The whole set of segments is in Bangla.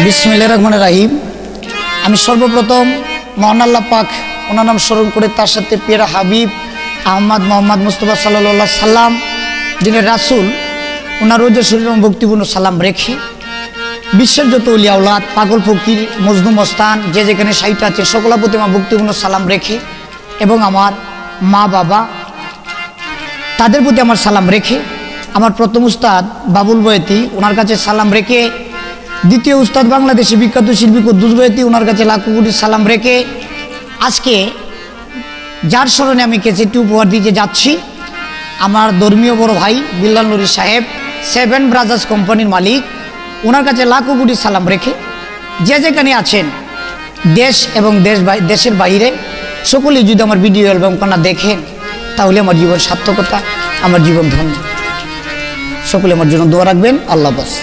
বিসমিল্লাহির রহমানির রহিম। আমি সর্বপ্রথম মহান আল্লাহ পাক ওনার নাম স্মরণ করে তার সাথে প্রিয় হাবিব আহমদ মোহাম্মদ মুস্তফা সাল্লাল্লাহু সাল্লাম দিনের রাসূল ওনার রোজা শরীর এবং ভক্তিপূর্ণ সালাম রেখে বিশ্বের যত উলিয়া আওলাদ পাগল ফকির মজনু মস্তান যে যেখানে সাহিত্য আছে সকলের প্রতি আমার ভক্তিপূর্ণ সালাম রেখে এবং আমার মা বাবা তাদের প্রতি আমার সালাম রেখে আমার প্রথম উস্তাদ বাবুল বয়েতি ওনার কাছে সালাম রেখে দ্বিতীয় উস্তাদ বাংলাদেশি বিখ্যাত শিল্পী কুদ্দুস বয়েতি ওনার কাছে লাখো কোটি সালাম রেখে আজকে যার স্মরণে আমি ক্যাসেটটি উপহার দিতে যাচ্ছি আমার ধর্মীয় বড় ভাই বিল্লাল নুরি সাহেব 7 ব্রাদার্স কোম্পানির মালিক ওনার কাছে লাখো কোটি সালাম রেখে যে যেখানে আছেন দেশ এবং দেশের বাইরে সকলেই যদি আমার ভিডিও অ্যালবামখানা দেখেন তাহলে আমার জীবন সার্থকতা আমার জীবন ধন্য। সকলে আমার জন্য দোয়া রাখবেন। আল্লাহ হাফেজ।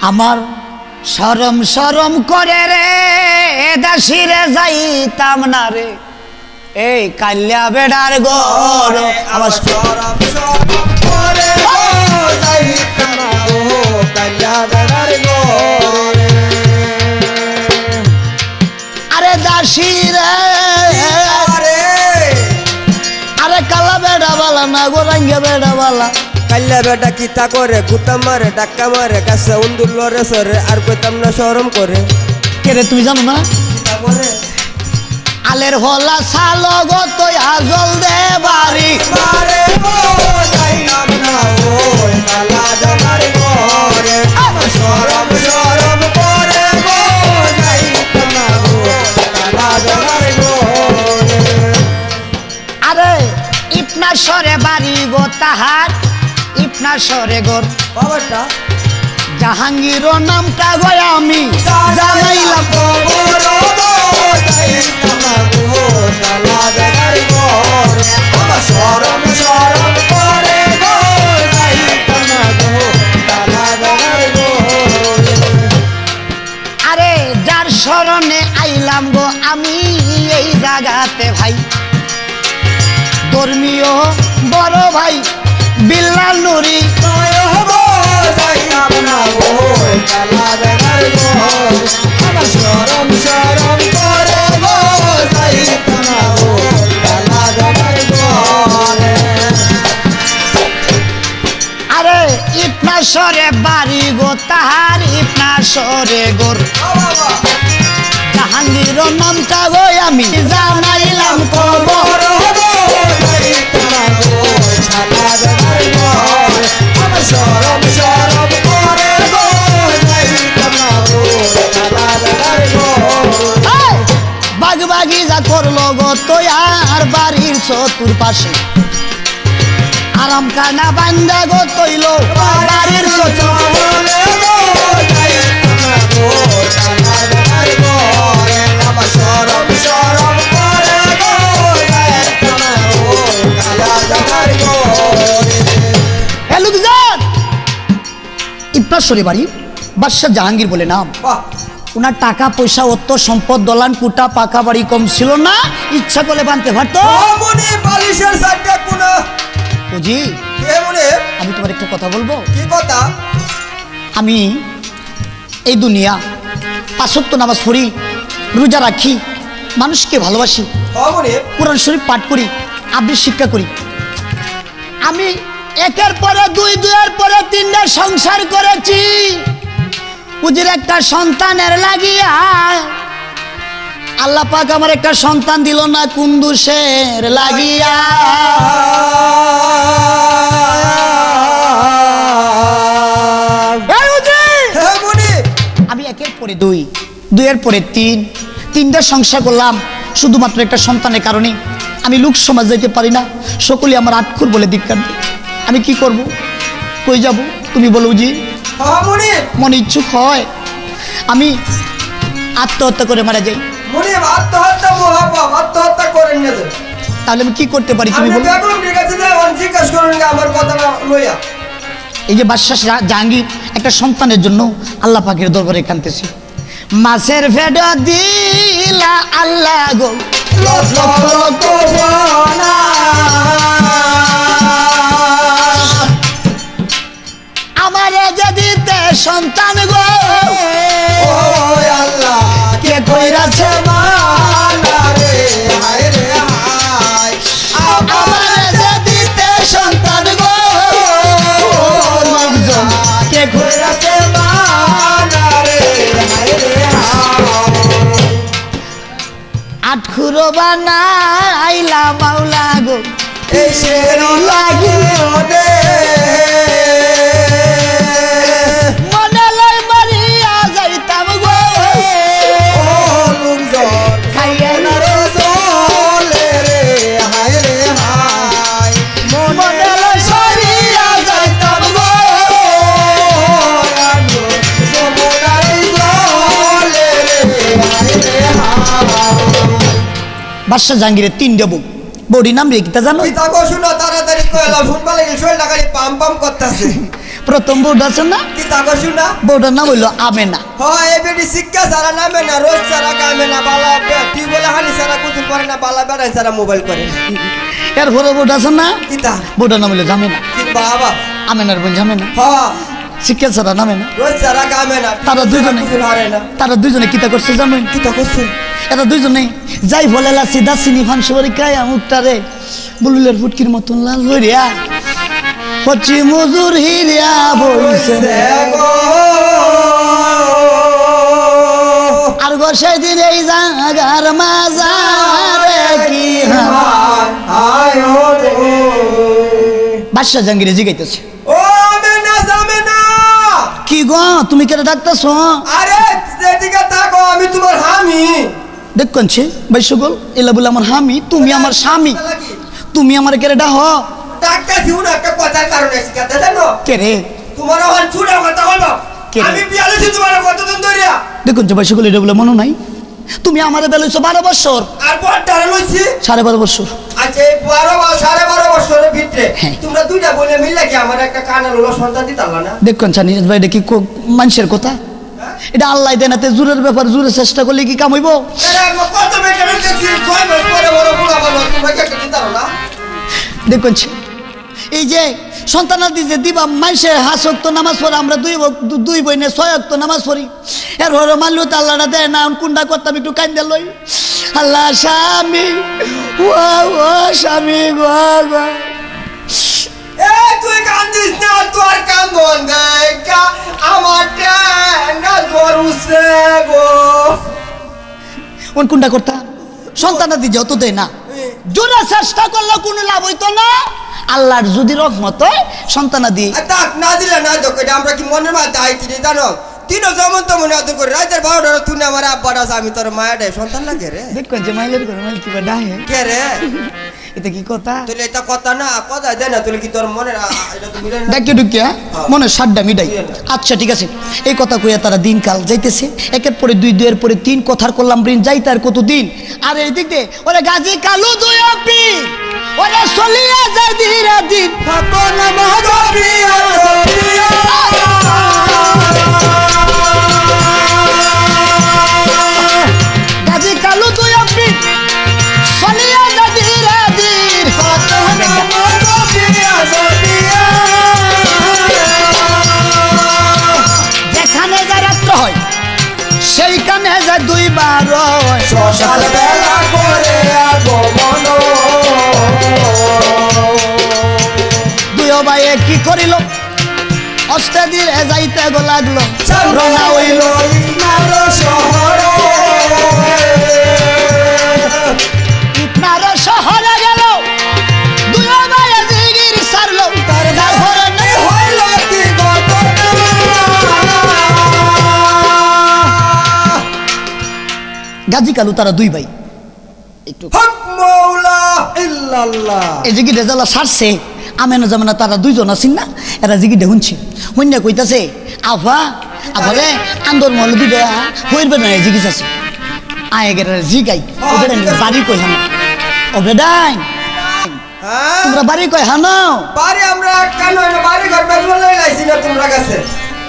আমার শরম শরম করে রে দাসিরে যাইতাম না রে এই কাল্লা বেড়ার ঘর আমার শরম শরম করে যাইতাম না ও কাল্লা বেড়ার ঘর আরে দাসিরে আরে কালা বেড়া বালা না গো রাঙ্গা বেড়া বালা কাল্লা বেটা কিতা করে গুতা মারে ডাক্কা মারে কাছে উন্দুর লরে সরে আর কইতাম না শরম করে কে রে তুমি জানো না কিতা করে আলের হলা সালো গো তুই আজল দে বাড়ি মারে ও যাইতাম না ও কালা জামার ঘরে আমার শরম শরম করে গো যাইতাম না ও কালা জামার ঘরে আরে ইপনা সরে বাড়ি গো তাহার ইপনা সরে গোর বাবাটা জাহাঙ্গীর নামটা গো আমি জানাইলাম খবর গো যাইতাম না ও কালা জামার ঘরে আমার শরম শরম করে গো যাইতাম না ও কালা জামার ঘরে আরে যার স্মরণে আইলাম গো আমি এই জায়গাতে ভাই ধর্মীয় বড় ভাই বিল্লাল নুরি যাইতাম না ও কালা জামার ঘরে আমার শরম শরম করে গো যাইতাম না ও কালা জামার ঘরে আরে ইপনা সরে বাড়ি গো তাহার ইপনা সরে গোর জাহাঙ্গীর নামটা গো আমি জানাইলাম খবর যাইতাম না ও কালা জামার ঘরে আমার শরম শরম করে গো যাইতাম না ও কালা জামার ঘরে বাগ বাগি যা করলো গো তো আর বাড়ির চতুর পাশে আরাম কানা বান্দা গো তৈল বাড়ির চতুর ইপনাশ্বরী বাড়ি বাদশাহ জাহাঙ্গীর বলে নাম ওনার টাকা পয়সা অর্থ সম্পদ দলান কুটা পাকা বাড়ি কম ছিল না ইচ্ছা করলে বানতে পারতো জি আমি তোমার একটু কথা বলবো কি কথা আমি এই দুনিয়া 5 ওয়াক্ত নামাজ পড়ি রোজা রাখি মানুষকে ভালোবাসি কোরআন শরীফ পাঠ করি আবৃত্তি শিক্ষা করি আমি একের পরে দুই দুইয়ের পরে 3টা সংসার করেছি উজির একটা সন্তানের লাগিয়া আল্লাহ পাক আমার একটা সন্তান দিল না কুন্দুসের লাগিয়া আমি একের পরে দুই দুইয়ের পরে 3টা সংসার করলাম শুধুমাত্র একটা সন্তানের কারণে আমি লোক সমাজ যাইতে পারি না সকলে আমার আটখুর বলে ধিক্কার দেয় আমি কি করব কই যাব তুমি বলো জি মনে ইচ্ছুক হয় আমি আত্মহত্যা করে মারা যাই তাহলে আমি কি করতে পারি তুমি বলো এই যে বাদশাহ জাহাঙ্গীর একটা সন্তানের জন্য আল্লাহ পাকের দরবারে কাঁদতেছি মাছের ফেড দিলা আল্লাহ গো আমারে যে দিতে কইরাছে কইরাছে বানা রে হায় রে হায় আটখুরো বানাইলা মাওলা গো এই শের লাগে ওরে মনে লই মারিয়া যাইতাম গো ও লুমজর খাইয়া রে চলে রে হায় রে হায় মনে লই সরিয়া যাইতাম গো বাদশা জাহাঙ্গীরের 3 বউ বউটির নাম রে কিতা জানো পিতা গো শুনো তাড়াতাড়ি কইলা শুনবা লাগি শরীর লাগাই পাম পাম করতেছে প্রথম বউটা আছে না পিতা গো শুনা বউটার নাম হইলো আমেনা হয় এই বেটি শিক্ষা সারা নামে না রোজ সারা কামে না বালা টিউবওয়েল হানি সারা কুতুল করে না বালা বেড়াই সারা মোবাইল করে এর পরে বউটা আছে না পিতা বউটার নাম হইলো জামেনা কি বাবা আমেনার বোন জামেনা হ্যাঁ শিক্ষা ছাড়া নামে না রোজ সারা কামে না তারা দুজনে কুতুল হারে না তারা দুজনে কিতা করছে জানেন পিতা করছে এরা দুজনে যাই বলেলা সিধা চিনি ফাংস করে কায়া মুখটারে বুলুলের ফুটকির মতন লাল হইয়া পচি মজুর হিরিয়া বইছে গো আর গো সেদিন এই জাগার মাজারে কি হায় ও রে বাদশা জাহাঙ্গীরে জিগাইতেছে ও মেনা জামেনা কি গো তুমি কেটে ডাকতেছ আরে যেদিকে থাকো আমি তোমার হামি দেখছে বাইশগল এলা বলে আমার হামি তুমি আমার স্বামী তুমি আমার কেটে ডাহ ডাক্তার দিও না একটা কথার কারণে শিখাতে জানো কে রে তোমার হল ছুড়ে কথা হলো কে রে? আমি বিয়ালেছি তোমার কতদিন ধরিয়া দেখছে বাইশগল এটা বলে মনে নাই তুমি আমার বেলাইছো 12 বছর আর বড়টারে লইছি 12.5 বছর আচ্ছা এই 12 বছরের ভিতরে হ্যাঁ। তোমরা দুইটা বলে মিলে কি আমার একটা কানা লোলা সন্তান দিতালা না দেখছেন নিজ ভাই এটা কি মানুষের কথা এটা আল্লাহ দেন এতে জোরের ব্যাপার জোরে চেষ্টা করলে কি কাম হইব আরে আমি কত বেটা দেখছি 6 মাস পরে বড় বুড়া বাবা তোমরা কি একটা দিতালা না দেখছেন এই যে সন্তানাদি যে দিবা মাইসে 5 ওয়াক্ত নামাজ পড়ে আমরা দুই বইনে 6 ওয়াক্ত নামাজ পড়ি এর হরে মানলো তো আল্লাহটা দেয় না কোনটা করতাম একটু কান্দে লই আল্লাহ স্বামী ও স্বামী গো গো এ তুই কান্দিস না তোর কান্দন দেখা আমার টাঙ্গা জ্বর উঠছে গো কোনটা করতাম সন্তানাদি যত দেয় না জোরে চেষ্টা করলে কোনো লাভ হইতো না আল্লাহর যদি রহমত হয় সন্তানাদি তাক না দিলে না তো এটা আমরা কি মনের মধ্যে আইতি জানো তিনও যেমন তেমন আদর করে রাতের 12টা তুই আমার আব্বাটা আছে আমি তোর মায়াটা সন্তান লাগে রে দেখছেন যে মাইলের ঘরে মাইল কিবা ডাহে কে রে এটা কি কথা তুই এটা কথা না কথা দেয় না তুই কি তোর মনে এটা তো মিলে না ডাকে ঢুকিয়া মনে সাড্ডা মিটাই আচ্ছা ঠিক আছে এই কথা কইয়া তারা দিনকাল যাইতেছে একের পরে 2 2 পরে 3 কথার করলাম ঋণ যাইতে আর কত দিন আর এই দিক দিয়ে ওরে গাজী কালু দুই আপি ওরে চলিয়া যায় ধীরে দিন কোন মহাগবিয়া সবিয়া গাজী কালু দুই আপি চলিয়া যায় ধীরে দিন মহাগবিয়া সবিয়া যেখানে যা রাত্র হয় সেইখানে যা 2 বার হয় সকাল বেলা করে আগমন দুই ভাইয়ে কি করিল অস্তে দিলে যাইতে গো লাগলো রওনা হইল ইনার শহরে ইতনার শহরে গেল দুই ভাইয়ে জিগির সারলো তার ঘরে নেই হইল কি ঘটনা গাজী কালু তারা 2 ভাই একটু হক মৌলা ইল্লাল্লাহ এই জিগি রেজালা সারছে আমেনা জামেনা তারা 2 জন আছেন না এরা জিগি দেখুনছি হইনা কইতাছে আফা আফারে আন্দর মহল দিবে হইরবে না জিগিস আছে আয় গেরে জিগাই ওদের বাড়ি কই হানো ও বেদাই হ্যাঁ তোমরা বাড়ি কই হানো বাড়ি আমরা কেন না বাড়ি ঘর বেজল লাইছি না তোমরা কাছে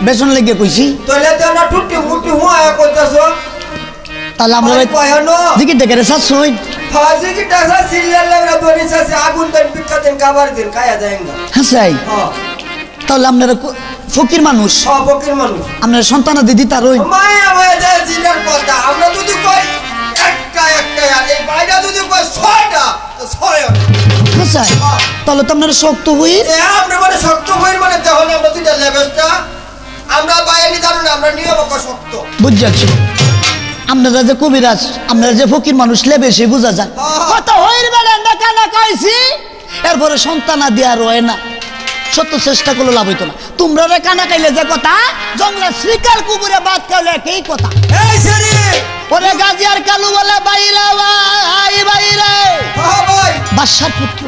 বেসন লেগে কইছি তোলে তো না টুটি মুটি হুয়া কইতাছো তাহলে আমরা কয়নো জিগি দেখে সাসই ফাজি কি টাকা সিল্লাল লাগরা দড়ি সাসে আগুন দেন পিক্কা দেন কাবার দেন কায়া যায়ঙ্গা হাসাই হ্যাঁ তাহলে আপনারা ফকির মানুষ সবকের মানুষ আপনারা সন্তানা দিদি তার ওই মায়া মায়া যায় জিনার কথা আমরা যদি কই একটা আর এই বাইরে যদি কই 6টা তো 6 হাসাই তাহলে তো আপনারা শক্ত হই এ আমরা মানে শক্ত হইর মানে তাহলে আমরা দুইটা লেবেসটা আমরা বাইরে জানো না, আমরা নিয়ম সত্য বুঝছি। আপনারা যে কবিরাজ, আপনারা যে ফকির মানুষ লেবে সে বোঝা যায়। কত হইর বেড়া কানা কাইছি, এরপরে সন্তান আদি আর হয় না। সত্য চেষ্টা করলে লাভ হইতো না। তোমরা রে কানা কাইলে যে কথা, জঙ্গলা শ্রীকার কুকুরে বাদ খাইলে একই কথা। এই সেরি ওরে গাজী আর কালু বলে বাইরা ভাই বাইরে। হ্যাঁ ভাই, বাদশার পুত্র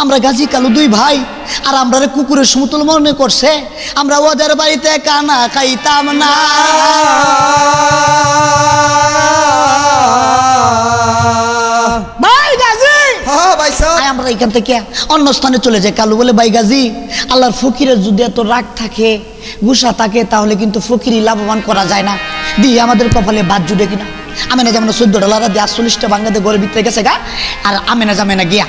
আমরা গাজী কালু দুই ভাই, আর আমরা রে কুকুরের সমতুল মনে করছে। আমরা ওদের বাড়িতে কানা খাইতাম না। ভাই গাজী, হ্যাঁ ভাই সাহেব, আমরা এখান থেকে অন্য স্থানে চলে যাই। কালু বলে ভাই গাজী, আল্লাহর ফকিরের যদি এত রাগ থাকে, গুসা থাকে, তাহলে কিন্তু ফকিরই লাভবান করা যায় না। দিয়ে আমাদের কপালে বাদ জুড়ে কিনা। আমেনা যেমন $14 দিয়ে 48টা বাংলাদেশ ঘরের ভিতরে গেছে গা। আর আমেনা জামেনা গিয়া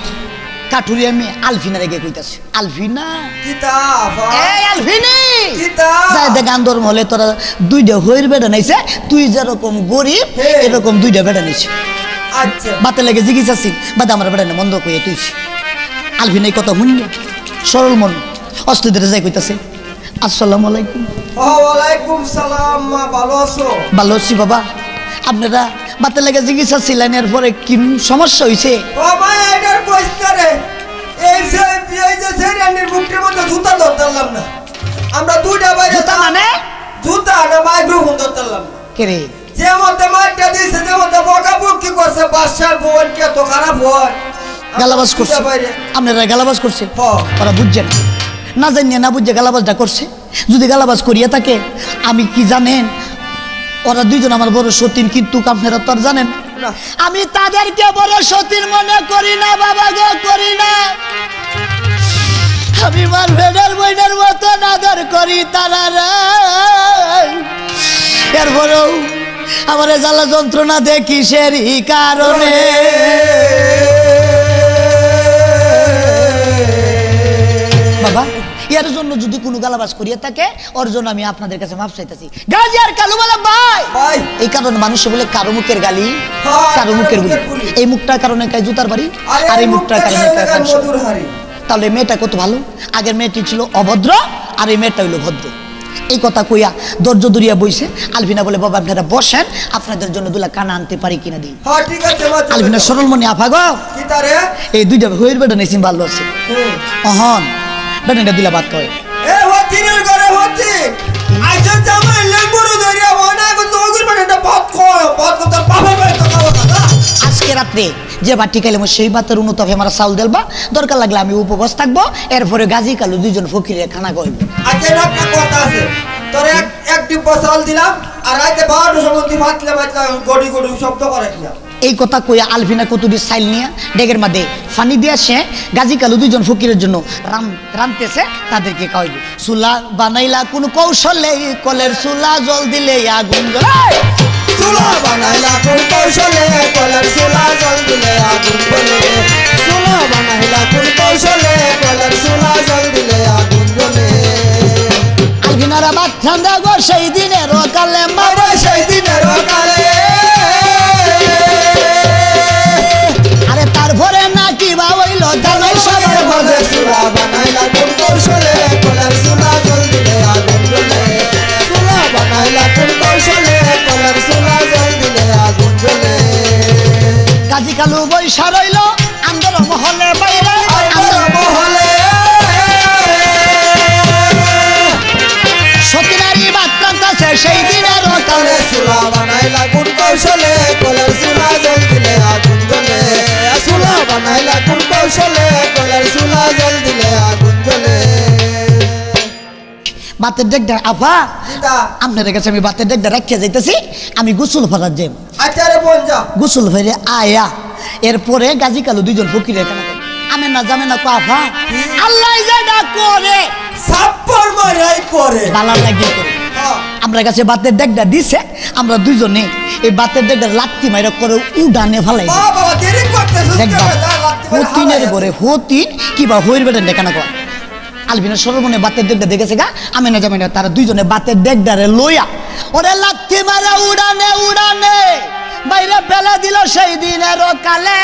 কাঠুরি আমি আলফিনা রেগে কইতাছি, আলফিনা কিতাব এই আলফিনি কিতাব যাই দে গান ধর্ম হলে তোরা দুইটা হইর বেড়া নাইছে। তুই যেরকম গরিব এরকম দুইটা বেড়া নাইছে। আচ্ছা বাতে লেগে জিজ্ঞাসি বাদা আমার বেড়া বন্ধ কইয়ে তুই। আলফিন এই কথা শুনল, সরল মন অস্তিত্বে যাই কইতাছে, আসসালামু আলাইকুম। ওয়ালাইকুম সালাম, মা ভালো আছো? ভালো আছি বাবা। আপনারা বাতে লেগে জিজ্ঞাসা ছিলেন, এরপরে কি সমস্যা হয়েছে? ও ভাই এটার কোয়েশ্চনে এই যে সেরিয়ানের মুখের মধ্যে জুতা ধরতাম না আমরা, দুইটা বাইরে জুতা মানে জুতা না মাইক্রোফোন ধরতাম না। কে রে? যে মধ্যে মারটা দিয়েছে, যে মধ্যে বকাবকি করছে, বাদশার বোন কে তো খারাপ হয়, গালাবাজ করছে। আপনারা গালাবাজ করছে, ওরা বুঝছেন না, জানিয়ে না বুঝছে গালাবাজটা করছে। যদি গালাবাজ করিয়া থাকে, আমি কি জানেন, ওরা দুইজন আমার বড় সতীন, কিন্তু আপনারা তো আর জানেন আমি তাদেরকে বড় সতীন মনে করি না বাবা গো, করি না। আমি মার ভেড়ার বইনের মতো আদর করি তারা রে। এরপরেও আমার জ্বালা যন্ত্রণা দেখি সেরই কারণে। বাবা এর জন্য যদি কোনো গালাবাজ করিয়া থাকে, ওর জন্য আমি আপনাদের কাছে মাফ চাইতেছি। গাজী আর কালু বলে ভাই, এই কারণে মানুষ বলে কারো মুখের গালি, কারো মুখের গুলি। এই মুখটার কারণে কাই জুতার বাড়ি, আর এই মুখটার কারণে তাহলে মেয়েটা কত ভালো। আগের মেয়েটি ছিল অভদ্র, আর এই মেয়েটা হইল ভদ্র। এই কথা কইয়া ধৈর্য ধরিয়া বইছে। আলফিনা বলে বাবা আপনারা বসেন, আপনাদের জন্য দুলা কানা আনতে পারি কিনা দিই। আলফিনা সরল মনে আফা গো, এই দুইটা হইর বেটা নেছি ভালো আছে। অহন বেটা দিলা বাদ কয় আজকে রাত্রে যে বাটি খাইলে সেই ভাতের উন্নতভাবে আমার চাউল দেলবা, দরকার লাগলে আমি উপবাস থাকবো। এরপরে গাজী কালু দুইজন ফকিরে খানা খাইব। এই কথা কইয়া আলফিনা কতুরি সাইল নিয়ে ডেগের মাঝে ফানি দিয়ে আসে। গাজী কালু দুইজন ফকিরের জন্য রানতেছে, তাদেরকে খাওয়াইব। চুলা বানাইলা কোন কৌশলে, কলের চুলা জল দিলে আগুন জ্বলে। চুলা বানাইলা কোন কৌশলে, কলের চুলা জল দিলে আগুন জ্বলে। চুলা বানাইলা কোন কৌশলে, কলের চুলা জল দিলে আগুন জ্বলে। আলফিনারা ভাত রান্ধা গো সেই দিনের কালে, মারে সেই দিনের কালে। আরে তারপরে নাকি বা হইল জানাই সবার মধ্যে। চুলা বানাইলা কোন কৌশলে, কলের চুলা জল দিলে আগুন জ্বলে। চুলা বানাইলা কোন কৌশলে, কলের চুলা জল দিলে আগুন জ্বলে। গাজী কালু বৈশা রইল আন্দর মহলে বাইরে, আন্দর মহলে সতীনারী ভাত রান্তাছে সেই দিনের কালে। চুলা বানাইলা কোন কৌশলে, কলের চুলা জল দিলে আগুন জ্বলে। চুলা বানাইলা কোন কৌশলে, কলের চুলা জল দিলে আগুন জ্বলে। বাতের ডেকটা আফা, আপনার কাছে আমি বাতের ডেকটা রাখিয়া যাইতেছি। আমি গোসল ফেরার যাই। আচ্ছা রে বোন যা। গোসল ফেরে আয়া এরপরে গাজী কালু দুইজন ফকিরের খানা খাই। আমি না জানে না আফা, আল্লাহ যেটা করে সাপ্পর মারাই করে, বালা লাগিয়ে করে। আমরা কাছে বাতের ডেকটা দিছে, আমরা দুইজনে এই বাতের ডেকটা লাত্তি মাইরা করে উডানে ফেলাই। দেখবা হতিনের ঘরে হতিন কিবা হইর বেটা দেখানা কর। আলফিনা সরমনে বাতের ডেকটা দেখেছে গা, আমি না জানি না, তারা দুইজনে বাতের ডেকটারে লইয়া ওরে লাত্তি মারা উড়ানে উড়ানে বাইরে ফেলা দিল সেই দিনের কালে।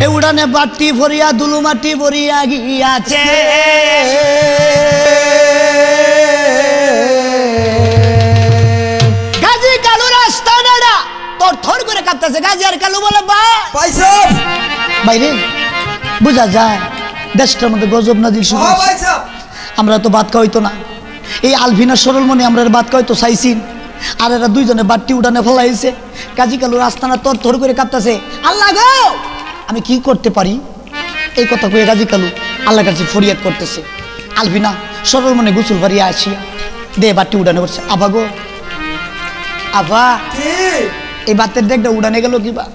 এ উড়ানে বাটি ভরিয়া দুলুমাটি ভরিয়া গিয়াছে গাজী কালু রাস্তা না তোর থর করে কাঁপতেছে। গাজী আর কালু বলে বাইরে বোঝা যায় দেশটার মধ্যে গজব নাজিল শুরু হয়েছে। আমরা তো ভাত খাওয়াইতো না, এই আলভিনা সরল মনে আমরা ভাত খাওয়াইতো চাইছি, আর এরা দুইজনে বাট্টি উঠানে ফেলাইছে। গাজী কালু রাস্তানা তোর থর করে কাঁপতেছে, আল্লাহ গো আমি কি করতে পারি? এই কথা কয়ে গাজী কালু আল্লাহর কাছে ফরিয়াদ করতেছে। আলভিনা সরল মনে গোসল বাড়িয়ে আসিয়া দে বাট্টি উঠানে পড়ছে। আবা গো আবা এই বাতের দেখটা উড়ানে গেল কিবা?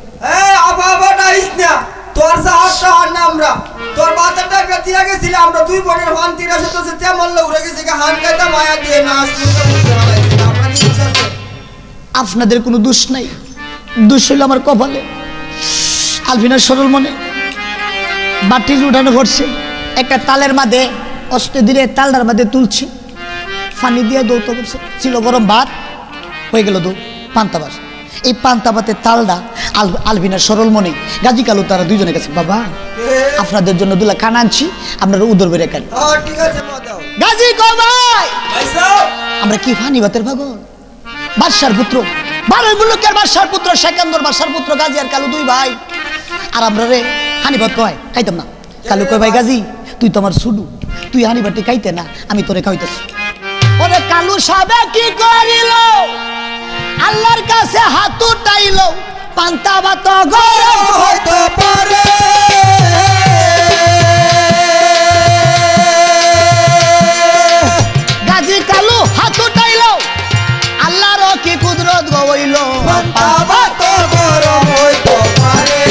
তোর সাহসটা আর না আমরা তোর বাচ্চাটা গতিয়া গেছিল আমরা দুই বোনের হান 83 তো সে মল্ল উড়ে গেছে হান কাটা মায়া দিয়ে না আপনাদের কোনো দোষ নাই, দোষ হইল আমার কপালে। আলভিনার সরল মনে বাটি উঠানো পড়ছে, একটা তালের মাঝে অস্তে ধীরে তালটার মাঝে তুলছে, পানি দিয়ে দৌত করছে, ছিল গরম ভাত হয়ে গেল দৌ পান্তা ভাত। এই পান্তা ভাতের তালটা আলভিনার সরল মনে গাজী কালু তারা দুইজনের কাছে, বাবা আপনাদের জন্য দুলা খান আনছি, আপনারা উদর বেড়ে খান। গাজী কবাই আমরা কি ফানি ভাতের পাগল? বাদশার পুত্র বারোই মুলুকের বাদশার পুত্র সেকান্দর বাদশার পুত্র গাজী আর কালু দুই ভাই, আর আমরা রে হানি ভাত কয় খাইতাম না। কালু কয় ভাই গাজী তুই তো আমার ছুডু, তুই হানি ভাতটি খাইতে না, আমি তোরে খাইতেছি। ওরে কালু সাবে কি করিল আল্লাহর কাছে হাত উঠাইল, পান্তা ভাত গরম হইতে পারে। গাজী কালু হাত উঠাইল আল্লাহর কি কুদরত গইল, পান্তা ভাত গরম হইতে পারে।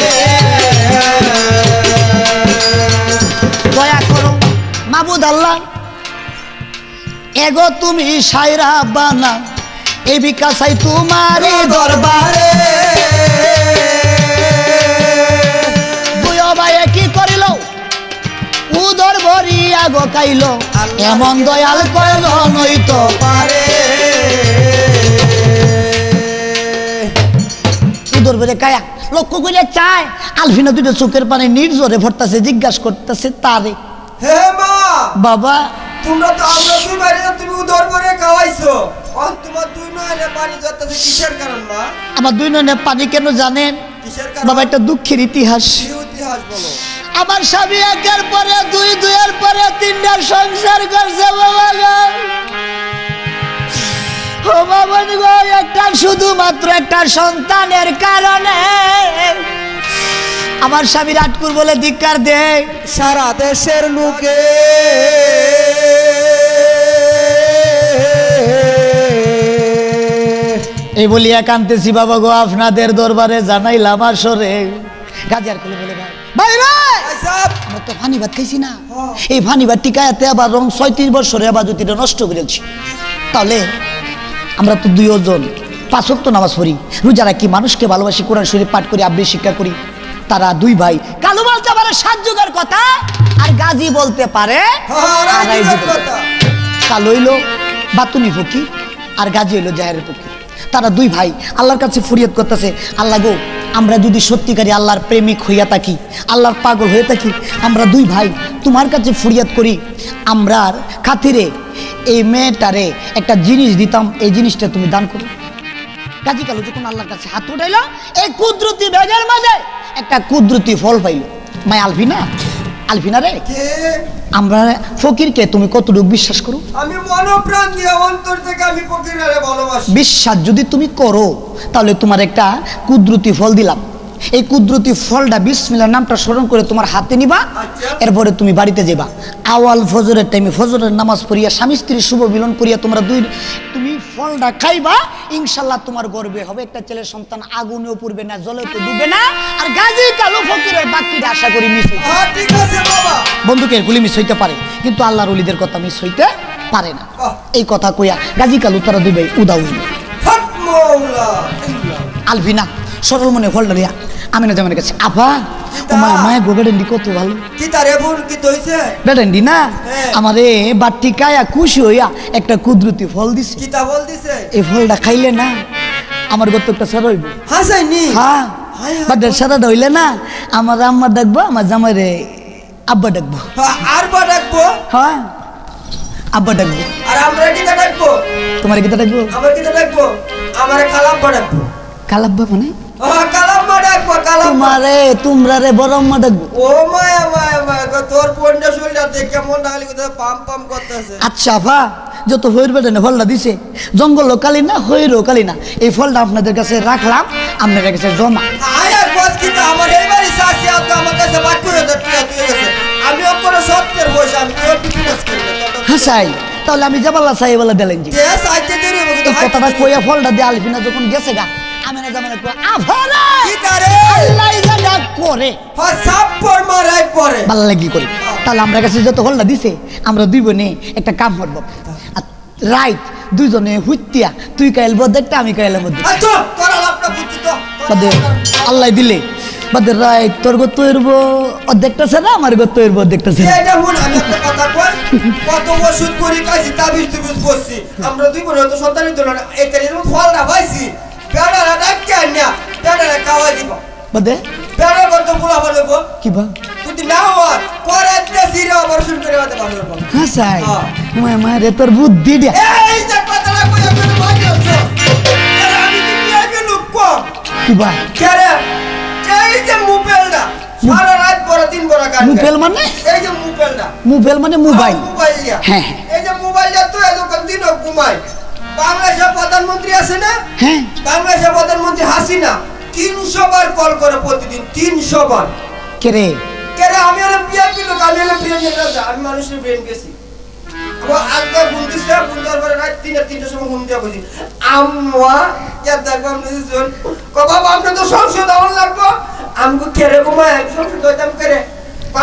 দয়া করো মাবুদ আল্লাহ এগো তুমি সাইরা বানা এই বিকাশাই তোমারই দরবারে। দুই ভাই কি করিল উদর ভরিয়া গো খাইল, এমন দয়াল কইল নইতো পারে। উদর ভরে কায়া লক্ষ্য কইলে চায় আলফিনা দুটো চোখের পানি নির্জরে ভরতাছে, জিজ্ঞাসা করতেছে তারে, হে মা বাবা তোমরা তো আমরা দুই বাইরে তুমি উদর করে খাওয়াইছো, তোমার দুই নয়নে পানি ঝরতেছে কিসের কারণ মা? আমার দুই নয়নে পানি কেন জানেন কিসের কারণ বাবা? একটা দুঃখের ইতিহাস। ইতিহাস বলো। আমার স্বামী একের পরে দুই, দুইয়ের পরে তিনটার সংসার করছে বাবা গো। ও বাবা গো একটা শুধুমাত্র একটা সন্তানের কারণে আমার স্বামীর আটকুর বলে ধিক্কার দেয় সারা দেশের লোকে। এই বলিয়া কানতেছি বাবা গো আপনাদের দরবারে জানাইলাম আসরে। গাজী আর কলে বলে ভাই ভাই রে আমরা তো ফানি ভাত খাইছি না, এই ফানি ভাত টিকায়াতে আবার রং 36 বছরে আবার জ্যোতিটা নষ্ট করেছি। তাহলে আমরা তো দুইজন 5 ওয়াক্ত নামাজ পড়ি, রোজা রাখি, মানুষকে ভালোবাসি, কোরআন শরীফ পাঠ করি, আবৃত্তি শিক্ষা করি। তারা দুই ভাই কালু বলতে পারে 7 যুগের কথা আর গাজী বলতে পারে 2.5 যুগের কথা। কালু হইলো বাতুনি ফকির আর গাজী হইলো জাহেরের ফকির। তারা দুই ভাই আল্লাহর কাছে ফরিয়াদ করতেছে, আল্লাহ গো আমরা যদি সত্যিকারী আল্লাহর প্রেমিক হইয়া থাকি, আল্লাহর পাগল হয়ে থাকি, আমরা দুই ভাই তোমার কাছে ফরিয়াদ করি, আমরার খাতিরে এই মেয়েটারে একটা জিনিস দিতাম, এই জিনিসটা তুমি দান করো। গাজী কালু যখন আল্লাহর কাছে হাত উঠাইল, এই কুদরতি বেগের মাঝে একটা কুদরতি ফল পাইল। মাই আলভিনা, আলভিনা রে আমরা ফকিরকে তুমি কতটুকু বিশ্বাস করো? আমি মনোপ্রাণ দিয়ে অন্তর থেকে আমি ফকিরের ভালোবাসি। বিশ্বাস যদি তুমি করো তাহলে তোমার একটা কুদরতি ফল দিলাম, এই কুদরতি ফলটা বিসমিল্লাহ নামটা স্মরণ করে তোমার হাতে নিবা, এরপরে তুমি বাড়িতে যাবা, আওয়াল ফজরের টাইমে ফজরের নামাজ পড়িয়া স্বামী স্ত্রী শুভ মিলন করিয়া তোমরা তুমি ফলটা খাইবা, ইনশাল্লাহ তোমার গর্বে হবে একটা ছেলে সন্তান, আগুনেও পুড়বে না, জলেও তো ডুবে না। আর গাজী কালু ফকিরের বাকিটা আশা করি মিস হইতে পারে। ঠিক আছে বাবা, বন্ধুকে এগুলি মিস হইতে পারে কিন্তু আল্লাহর ওলিদের কথা মিস হইতে পারে না। এই কথা কইয়া গাজী কালু তারা দুই ভাই উদাউ হইল। আলভিনা সরল মনে ফলটা দিয়া আমিনা জামানের কাছে, আপা তোমার মায়ের গোবেডেন্ডি কত ভালো। কি তারে বোন কি হইছে? বেডেন্ডি না আমারে বাটি কায়া খুশি হইয়া একটা কুদরতি ফল দিছে। কি তা ফল দিছে? এই ফলটা খাইলে না আমার গত একটা সর হইব। হাসাইনি? হ্যাঁ বাদের সারাটা হইলে না আমার আম্মা ডাকবো, আমার জামাইরে আব্বা ডাকবো। আর বা ডাকবো? হ্যাঁ আব্বা ডাকবো। আর আমরা কিটা ডাকবো? তোমার কিটা ডাকবো? আমার কিটা ডাকবো? আমারে কালাব্বা ডাকবো। কালাব্বা মানে? কালাম্মা ডাকবো, কালাম্মা। তোমারে তোমরা রে বড় আম্মা ডাকবো। ও মায়া মায়া মায়া গো, তোর পন্ডা শরীরটা দেখে মন ডালি কোথায় পাম পাম করতেছে। আচ্ছা আফা, যত হইর বেটানে ফলটা দিছে, জঙ্গল কালি না হইরও কালি না, এই ফলটা আপনাদের কাছে রাখলাম, আপনাদের কাছে জমা। আয়া কস কিন্তু আমার এইবারই সাসি আতো আমার কাছে বাকি হয়ে গেছে। আমি ওপরে সত্যের বসে আমি কেউ বিজনেস করি না। হাসাই, তাহলে আমি যাবাল্লা সাই বলে দিলেন জি যে সাইতে দেরি হবে এই কথাটা কইয়া ফলটা দিয়ে আলফিনা যখন গেছে গা, আমি না জামানে কই আফারে কি করে আল্লাহ জানা করে সাপ্পর মারাই করে ভালো লাগি করে। তাহলে আমরা কাছে যত ফলটা দিছে, আমরা দুই বোনে একটা কাম করবো, রাইট দুইজনে হুইতিয়া, তুই কাইল বদেরটা আমি কাইলের মধ্যে আচ্ছা তোরা লাভটা বুঝছি তো বাদে আল্লাহ দিলে বাদে রাইট তোর গো তৈরব অর্ধেকটাছে না আমার গো তৈরব অর্ধেকটাছে না। এটা হুন আমি একটা কথা কই, কত ওষুধ করি কাছি তাবিজ তুবিজ করছি, আমরা দুই বোন তো সন্তানই দিল না, এই তারিখের মধ্যে ফল না পাইছি, পেড়ারা ডাক্তার আনিয়া পেড়ারা খাওয়াই দিব, বাদে পেড়া করতে বলা বলবো কি বা যদি না হয় পরে সিরে অপারেশন করে হতে পারবো। হ্যাঁ সাই মারে তোর বুদ্ধি দিয়া এই যে কথাটা কই আমি বাকি আছো, আমি কি নিয়ে গেল কম কি বা কেরে এই যে মোবাইলটা সারা রাত বড় দিন বড় কাজ মোবাইল মানে? এই যে মোবাইলটা মোবাইল মানে মোবাইল। মোবাইল হ্যাঁ এই যে মোবাইলটা তো এতক্ষণ দিনও ঘুমায়। বাংলাদেশের প্রধানমন্ত্রী আছে না, হ্যাঁ বাংলাদেশের প্রধানমন্ত্রী হাসিনা 300 বার কল করে প্রতিদিন, 300 বার। কে রে? কেরে আমি হলে বিএনপি লোক, আমি হলে ব্রেনের রাজা, আমি মানুষের ব্রেন গেছি। আমার আজকে ফোন দিছে, ফোন দেওয়ার পরে রাত 3টার সময় ফোন দেওয়া বলছি আম্মা কে দেখবো আপনি শুন কো বাবা আপনি তো সংসদ আউন লাগবো, আমগো কেরে ঘুমায় সংসদ হইতাম কেরে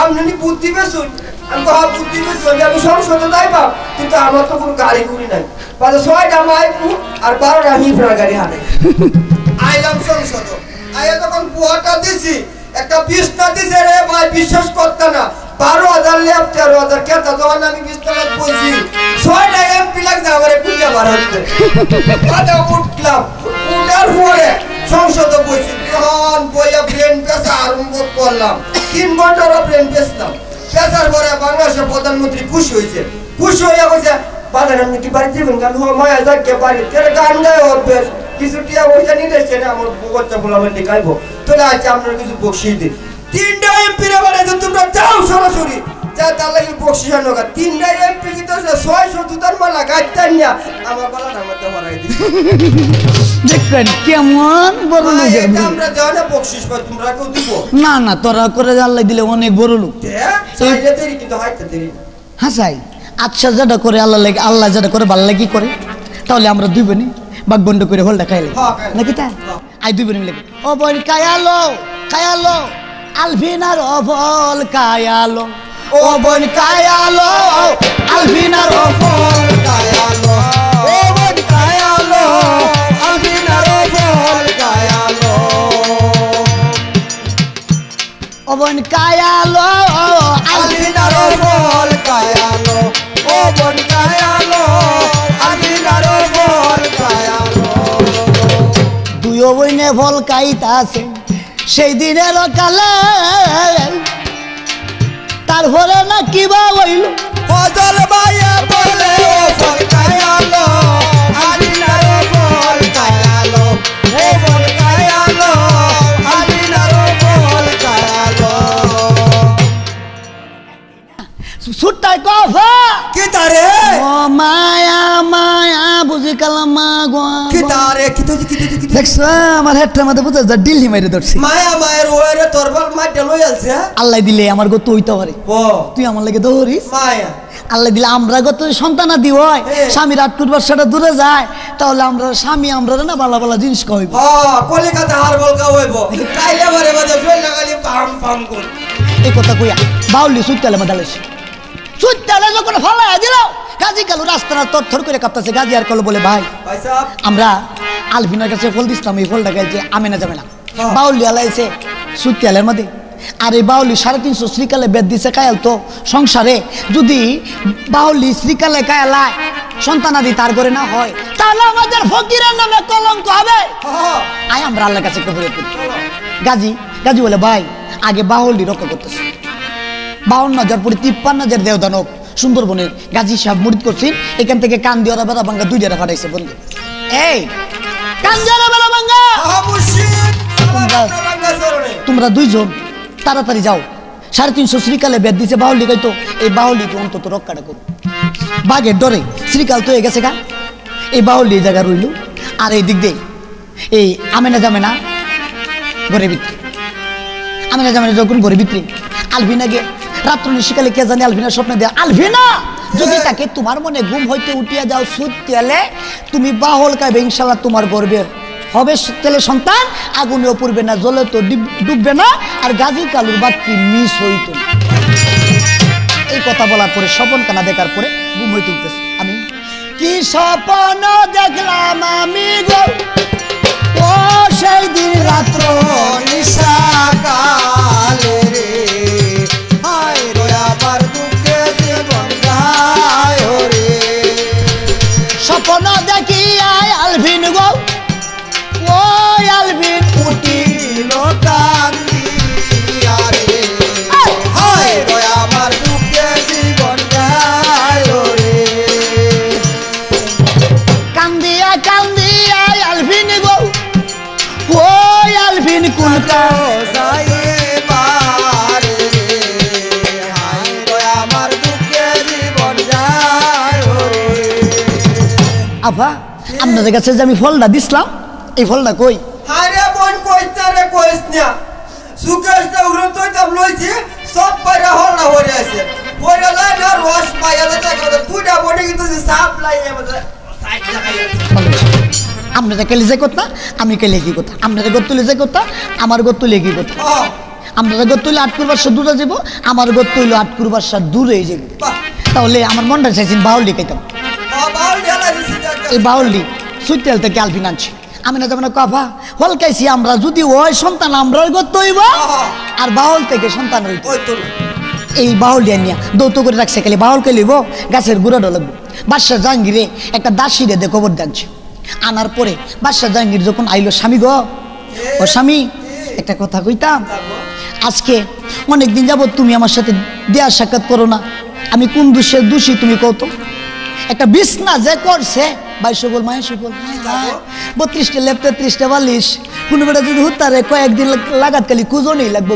আপনি বুদ্ধি বেসুন, আমি কো বুদ্ধি বেসুন আমি সংসদে যাইবা, কিন্তু আমার তো কোনো গাড়ি ঘুরি নাই, বাজে 6টা মাইকু আর 12টা হিফরা গাড়ি হারে আইলাম সংসদ। আইয়া তখন পুয়াটা দিছি, একটা বিছনা দিছে রে ভাই, বিশ্বাস করতে না 12,000 লেপ 13,000 কেতা, যখন আমি বিছনা বসি 6টা এমপি লাগছে আমারে খুঁজে বার হচ্ছে। বাদে উঠলাম, উঠার পরে সংসদে বসি, তখন বইয়া ব্রেন পেশা আরম্ভ করলাম, 3 ঘন্টার ব্রেন পেছলাম, পেশার পরে বাংলাদেশের প্রধানমন্ত্রী খুশি হয়েছে, খুশি হইয়া বলছে বাজার আপনি কি বাড়ি যাবেন গান হওয়া মায়া যাকে বাড়ি তেরে গান গায়ে হবে কিছু টিয়া পয়সা নিয়ে এসছে না, আমার বাচ্চা বলে আমার দেখাইবো তোলে আছে আপনার কিছু বকশিস দিন। 3টা এমপি রে বানাইছো তোমরা যাও সরাসরি যা, তার লাগে বকশিস আনো গা। 3টা এমপি কিন্তু 600 জুতার মালা গাইতেন না, আমার গলার মধ্যে ভরাই দিই। দেখবেন কেমন বড় লোক। এটা আমরা দেওয়া না বকশিস পাই, তোমরা কেউ দিব না না, তোরা করে আল্লাহ দিলে অনেক বড় লোক। চাইলে দেরি কিন্তু হাইতে দেরি না। হাসাই আচ্ছা যেটা করে আল্লাহ লাগে, আল্লাহ যেটা করে ভালো লাগে করে, তাহলে আমরা দুই বোনে বাঘ বন্ধ করে হলটা খাইলে নাকি তাই? আই দুই বোনে মিলে ও বোন কায়ালো কায়ালো আলফিনার অফল কায়ালো, ও বোন কায়ালো আলফিনার অফল কায়ালো, ও বোন কায়ালো আলফিনার অফল কায়ালো, ও বোন কায়ালো আলফিনার অফল কায়ালো, ও বোন কায়ালো আলফিনার অফল কায়ালো। দুই বইনে ফল খাইতাছে সেই দিনের কালে, তারপরে না কিবা হইল ফজল ভাইয়া বলে ও ফল কায়ালো আলফিনার অফল কায়ালো, ও বোন কায়ালো আলফিনার অফল কায়ালো। সুট্টাই কফা কি তারে ও মায়া মায়া বুঝি কালাম মা গো কি তারে কি তো কি দেখছো আমার হেডটার মধ্যে বুঝা যা ডিল হিমাইরে ধরছি। মায়া মায়ের ওরে তোরবাল মাইটা লই আলছে আল্লাহ দিলে আমার গো তো হইতে পারে, ও তুই আমার লাগে ধরিস। মায়া আল্লাহ দিলে আমরা গত সন্তানাদি হয়, স্বামীর 8 বর্ষটা দূরে যায়, তাহলে আমরা স্বামী আমরা না ভালো ভালো জিনিস খাওয়াইব। হ্যাঁ কলিকাতা হারবল খাওয়াইব, কাইলে বারে বাজে জল লাগালি পাম পাম কর। এই কথা কইয়া বাউলি সুইতালে মাদালেছি, সুইতালে যখন ফলাইয়া দিল গাজী কালু রাস্তাটা তরথর করে কাঁপতেছে। গাজী আর কালু বলে ভাই ভাই সাহেব আমরা আলফিনার কাছে ফল দিছিলাম, এই ফলটা গাইছে আমেনা যাবে না। বাউলি আলাইছে সুইতালের মধ্যে, আর এই বাউলি 350 শ্রীকালে বেদ দিছে কায়াল, তো সংসারে যদি বাউলি শ্রীকালে কায়ালায় সন্তানাদি তার করে না হয়, তাহলে আমাদের ফকিরের নামে কলঙ্ক হবে। হ্যাঁ আয় আমরা আল্লাহর কাছে একটু বলে দিই। চলো গাজী গাজী বলে ভাই আগে বাহলটি রক্ষা করতেছে 52,000 পরে 53,000 দেওদানব সুন্দরবনে গাজী সাহেব মুরিদ করছেন এখান থেকে কান দিয়ে ওরা বেড়া ভাঙ্গা 2 জায়গা পাঠাইছে বন্ধু এই কান দিয়ে বেড়া ভাঙ্গা তোমরা 2 জন তাড়াতাড়ি যাও 350 শ্রীকালে বেদ দিছে বাহুলি গাইতো এই বাহুলিকে অন্তত রক্ষাটা করো বাঘের ডরে শ্রীকাল তো হয়ে গেছে গা এই বাহুলি এই জায়গা রইল আর এই দিক দিয়ে এই আমেনা জামেনা ঘরে ভিতরে আমেনা জামেনা যখন ঘরে ভিতরে আলভিনা গে রাত্র নিশিকালে কে জানে আলভিনা স্বপ্নে দেয় আলভিনা যদি তাকে তোমার মনে ঘুম হইতে উঠিয়া যাও সুতিয়ালে তুমি বাহল খাইবে ইনশাল্লাহ তোমার গর্বে হবে ছেলে সন্তান আগুনেও পড়বে না জলে তো ডুববে না আর গাজী কালুর বাক্যি মিস হইত এই কথা বলার পরে স্বপন কানা দেখার পরে ঘুম হইতে উঠতেছে আমি কি স্বপ্ন দেখলাম আমি গো ও সেই দিন রাত্র নিশাকালে রে হায় রে আমার দুঃখে জীবন যায় রে স্বপ্ন দেখি আয় আলভিন গো ও আলভিন উঠিল কান্দিয়া রে হায় রে আমার দুঃখে জীবন যায় রে কান্দিয়া কান্দিয়া আলভিন গো ও আলভিন কোনটা যায় পারে হায় রে আমার দুঃখে জীবন যায় রে আফা আপনাদের কাছে যে আমি ফলটা দিছিলাম এই ফলটা কই আরে বোন কইতে রে কইস না সুকেশটা উড়ন তো তাম লইছি সব পারে হল হরে আছে পরে লাই না রস পাইলে টাকা দুইটা বডি কিন্তু সাপ লাই আমাদের সাইড লাগাই আপনারা কেলে যে কথা আমি কেলে কি কথা আপনারা গত্তুলে যে কথা আমার গত্তুলে কি কথা হ্যাঁ আপনারা গত্তুলে 8 কুরবাস দূরে যাব আমার গত্তুলে 8 কুরবাস দূরে যাব বাহ তাহলে আমার মনটা চাইছেন বাউলি খাইতাম বাউল ঢালা দিছি এই বাউলি সুইতেল থেকে আলফিন আনছি আমি না যেমন কাফা হলকাইছি আমরা যদি ওই সন্তান আমরা গত্ত হইব আর বাউল থেকে সন্তান হইতো ওই তো এই বাউল দিয়ে নিয়া দৌত করে রাখছে খালি বাউলকে লইব গাছের গুঁড়াটা লাগবো বাদশাহ জাহাঙ্গীরে একটা দাসীরে দিয়ে খবর দিচ্ছে আনার পরে বাদশাহ জাহাঙ্গীর যখন আইলো স্বামী গো ও স্বামী একটা কথা কইতাম আজকে অনেকদিন যাবত তুমি আমার সাথে দেয়া সাক্ষাৎ করো না আমি কোন দোষী তুমি কত একটা বিছনা যে করছে 22 বল মায়ের বল 32টা লেপ 33টা বালিশ কোনো বেটা যদি হুতারে কয়েকদিন লাগাত খালি কুজনই লাগবো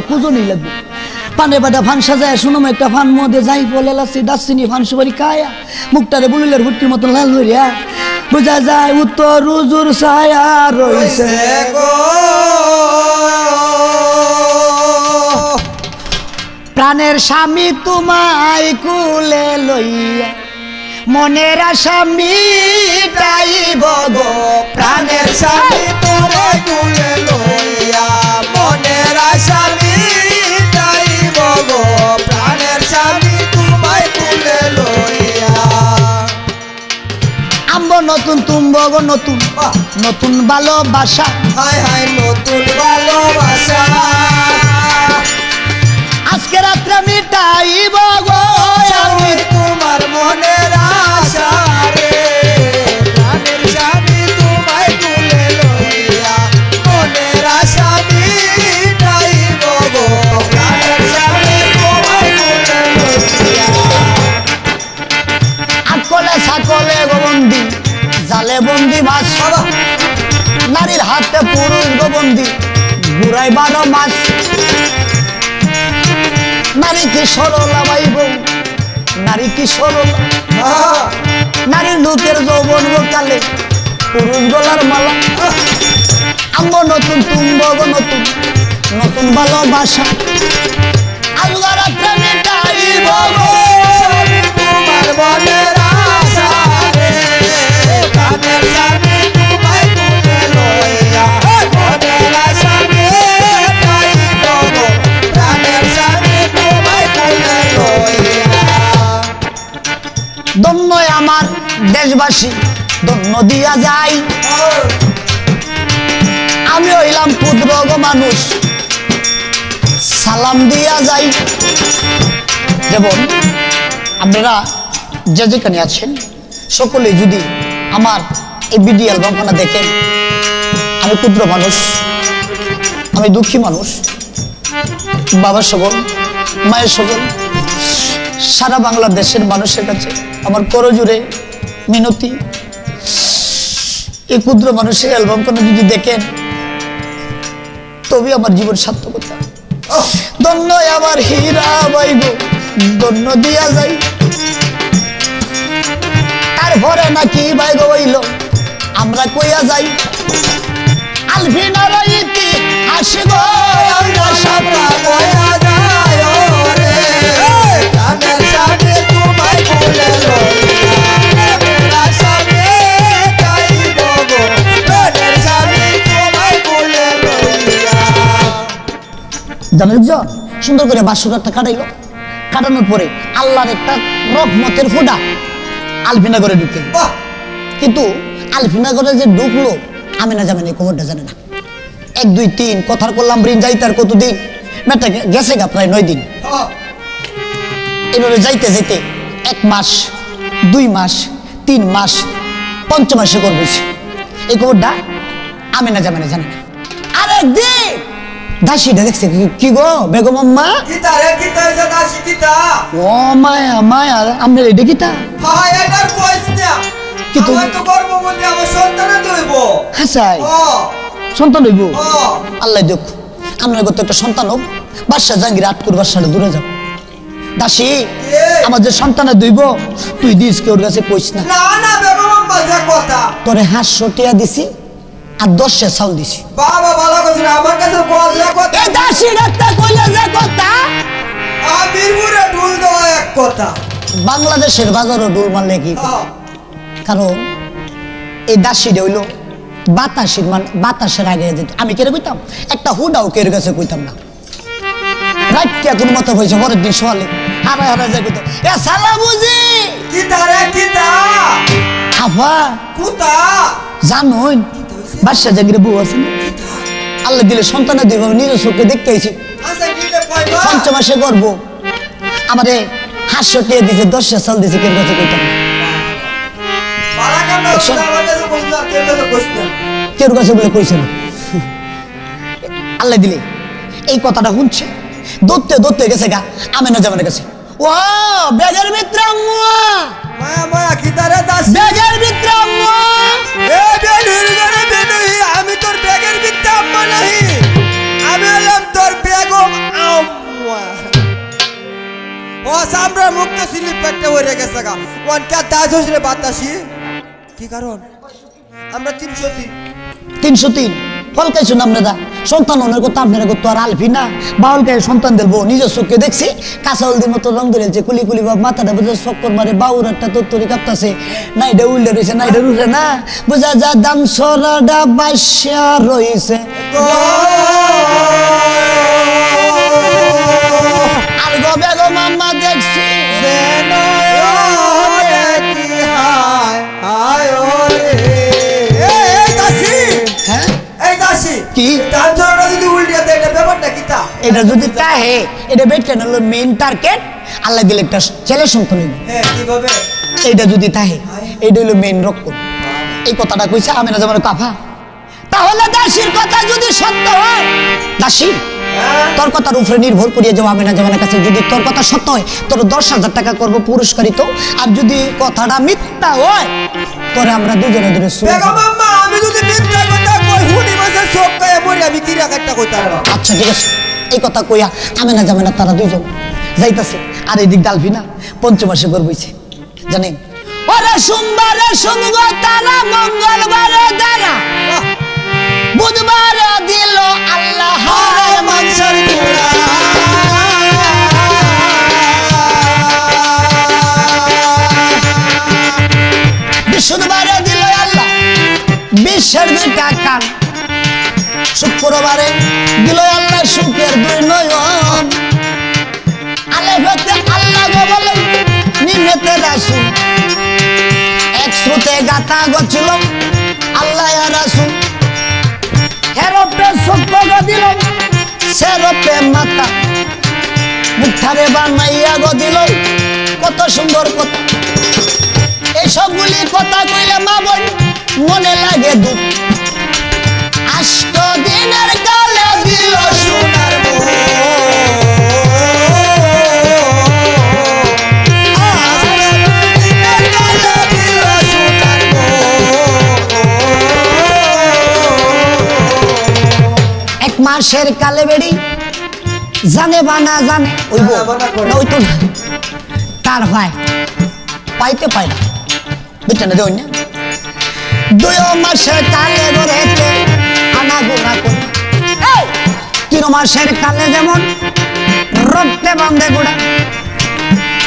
পানে বাটা ফান সাজায় শুনুম একটা ফান মধ্যে যাই বলে লাসি দাসিনী ফান সুপারি খায়া মুখটারে বুলিলের হুটকির মতন লাল হইয়া বোঝা যায় উত্তর রুজুর ছায়া রইছে গো প্রাণের স্বামী তোমায় কুলে লইয়া মনের আশা মিটাইব গো প্রাণের স্বামী তোরে কুলে লইয়া মনের আশা মিটাইব গো প্রাণের স্বামী তোমায় কুলে লইয়া আম্ব নতুন তুম্ব গো নতুন নতুন ভালোবাসা হায় হায় নতুন ভালোবাসা আজকে রাত্রে মিটাইব গো আমি তোমার মনের আশা রে প্রাণের স্বামী তোমায় কুলে লইয়া মনের আশা মিটাইব গো প্রাণের স্বামী তোমায় কুলে লইয়া আকলে সকলে বন্দি জালে বন্দি মাছ নারীর হাতে পুরুষ বন্দি ঘুরাই 12 মাস নারী কি সরলা বাইব নারী কি সরলা নারীর লোকের যৌবন কালে পুরুষ গলার মালা আম্ব নতুন তুম্ব গো নতুন নতুন ভালোবাসা আলগা রাত্রে মিটাইব গো তোমার মনের আশা রে প্রাণের স্বামী তোমায় কুলে লইয়া মনের আশা মিটাইব গো প্রাণের স্বামী তোমায় কুলে লইয়া ধন্য আমার দেশবাসী ধন্য দিয়া যাই আমি হইলাম ক্ষুদ্র গো মানুষ সালাম দিয়া যাই যেমন আপনারা যে যেখানে আছেন সকলে যদি আমার এই ভিডিও অ্যালবামখানা দেখেন আমি ক্ষুদ্র মানুষ আমি দুঃখী মানুষ, বাবা সকল, মায়ের সকল, সারা বাংলাদেশের মানুষের কাছে আমার করজোড়ে মিনতি, এই ক্ষুদ্র মানুষের অ্যালবাম কোনো যদি দেখেন তবে আমার জীবন সার্থকতা। ধন্য আমার হীরা বাইব, ধন্য দিয়া যাই, তারপরে নাকি বাইগ হইল আমরা কইয়া যাই। আলফিনার ইতিহাস গো আমরা সাবরা কইয়া যাই রে, তাদের সাথে তোমায় বলে লইয়া তোরা সামনে যাইব গো, তাদের সাথে তোমায় বলে লইয়া। জানেন যে সুন্দর করে বাসুরাটা কাটাইলো, কাটানোর পরে আল্লাহর একটা রহমতের ফোঁটা আলফিনাগরে ঢুকে। কিন্তু আলফিনাগরে যে ঢুকলো আমিনা জামিনা খবরটা জানে না। 1 2 3 কথার করলাম ঋণ যাইতে আর কতদিন, মেয়েটা গেছে গা প্রায় 9 দিন। এভাবে যাইতে যেতে 1 মাস 2 মাস 3 মাস 5 মাসে করবেছে, এই খবরটা আমিনা জামিনা জানে না। আর একদিন দাসীটা দেখছে, কি গো বেগম আম্মা, কিতা রে কিতা এসে দাসী কিতা? ও মায়া মায়া আমনের এটা কিতা? হ্যাঁ এটার কইছ না, কিন্তু আমার তো গর্ভবতী, আমার সন্তান হইব। হাসাই সন্তান হইব, আল্লাহ দেখ আমরা কত একটা সন্তান হোক। বাদশা জাহাঙ্গীর আটকুর বাদশাটা দূরে যাও। দাসী আমার যে সন্তানের দইব তুই দিস কেউ কাছে কইস না। না না বেগম আম্মা যা কথা, তোরে 500 টাকা দিছি আর 10 চাউল দিছি। বাবা ভালো কথা, আমার কাছে কল যা কথা। এই দাসী ডাক্তার কইলে যে কথা, বীরপুরে ঢুল দেওয়া এক কথা, বাংলাদেশের বাজারও ডুল মারলে কি? কারণ এই দাসীটা হইলো বাতাসের বাতাসের আগে যেত। আমি কেড়ে কইতাম একটা হুডাও কেড়ে কাছে কইতাম না। রাইটটা কোনো মতো হয়েছে পরের দিন সকালে হারায় হারায় যাই কইতাম, এ সালা বুঝি কিতা রে কিতা? আফা কুতা জানোই বাদশা জাহাঙ্গীরের বউ আছে না, আল্লাহ দিলে সন্তানের দুই ভাবে নিজের চোখে দেখতে আইছি। আচ্ছা দিতে পাইবা? 5 মাসে করবো আমারে 500 টাকা দিছে, 10 চাল দিছে, কেউ কাছে কইতাম না। বালা কান্না দেখছো? আমার কাছে কইছ না, কেউ কাছে কইছ না। কেউ কাছে বলে কইছে না। আল্লাহ দিলে এই কথাটা শুনছে, দৌড়তে দৌড়তে গেছে গা আমিনা জামানের কাছে। ও ব্যাগের ভিতরে আম্মু, মায়া মায়া কিতা রে দাসী? ব্যাগের ভিতরে আম্মু। এ বেনুই রে বেনুই, আমি তোর ব্যাগের ভিতরে আম্মা নাহি, আমি হলাম তোর বেগম আম্মা। ও সামরা মুক্ত স্লিপ পেটে হয়ে গেছে গা, ওয়ান কা দাস হইছে বাতাসি। কি কারণ? আমরা 303 303 ফল খাইছুন আপনারা, সন্তান অনেক কথা আপনারা করতো আর আলফি না বাউল খাই সন্তান দেবো। নিজের চোখে দেখছি কাঁচা হলদির মতো রং ধরেছে, কুলি কুলি বাপ মাথাটা বুঝে চক্কর মারে, বাউর একটা তত্তরি কাঁপতাছে, না এটা উল্লে রয়েছে না এটা উঠে না, বুঝা যা দাম সরাডা বাসা রয়েছে। আর গো বেগম আম্মা দেখছি কি এটা যদি তাহে এটা বেটকেন হলো মেইন টার্গেট, আল্লাহ দিলে একটা ছেলে সন্তান হইব। এইটা যদি তাহে এইটা হলো মেইন রক্ষণ। এই কথাটা কইছে আমিনা জামানের কাফা। তাহলে দাসীর কথা যদি সত্য হয়, দাসী তোর কথার উপরে নির্ভর করিয়ে যাবো আমিনা জামানের কাছে। যদি তোর কথা সত্য হয় তোর 10,000 টাকা করবো পুরস্কারিত, আর যদি কথাটা মিথ্যা হয় তোরে আমরা দুজনে ধরে আচ্ছা ঠিক আছে। এই কথা কইয়া আমিনা জামানা তারা দুইজন যাইতাছে, আর এই দিক ডালফি না 5 মাসে গর্বইছে। জানেন ওরে সোমবারে সোমগ তারা, মঙ্গলবারে দাঁড়া, বুধবারে দিল আল্লাহ মানসার চূড়া, বৃহস্পতিবারে দিল আল্লাহ বিশ্বের 2টা কান, শুক্রবারে দিল আল্লাহ সুখের 2 নয়ন, আলেফেতে আল্লাহ গো বলে নিমেতে রাসূল, এক শ্রুতে গাথা গছিল আল্লাহ ইয়া রাসূল, হেরপে সত্য গো দিল সেরপে মাতা, মুঠারে বানাইয়া গো দিল কত সুন্দর কথা। এই সবগুলি কথা কইলে মা বোন মনে লাগে দুঃখ, 8 দিনের কালে দিল দিল সোনার মোহর এক মাসের কালে বেড়ি জানে বা না জানে ওইব না ওই তো না তার ভাই পাইতে পায় না বুঝছেন না দেন না 2 মাসের কালে গড়েতে আনা গোনা করে 3 মাসের কালে যেমন রক্তে বন্ধে গোড়া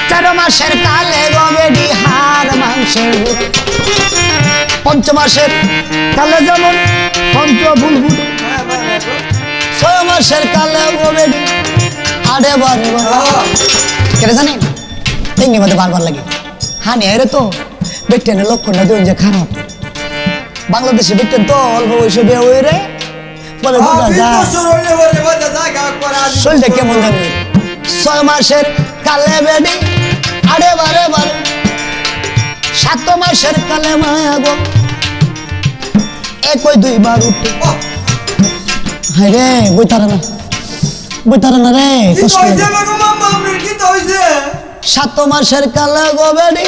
4 মাসের কালে গবেডি হার মাংসের 5 মাসের কালে যেমন পঞ্চ বুলবুল 6 মাসের কালে গবেডি আড়ে বারে কেন জানেন টেঙ্গির মধ্যে বারবার লাগে হানি এর তো বেটেন লক্ষণটা দেন যে খারাপ বাংলাদেশে বেটেন তো অল্প বয়সে বিয়ে হয়ে রে পরে বোঝা যায় শরীরটা কেমন জানি 6 মাসের কালে বেডি আড়ে বারে বারে 7 মাসের কালে মায়া গো একই 2 বার উঠে হায় রে বইতারে না রে কষ্ট 7 মাসের কালে গো বেডি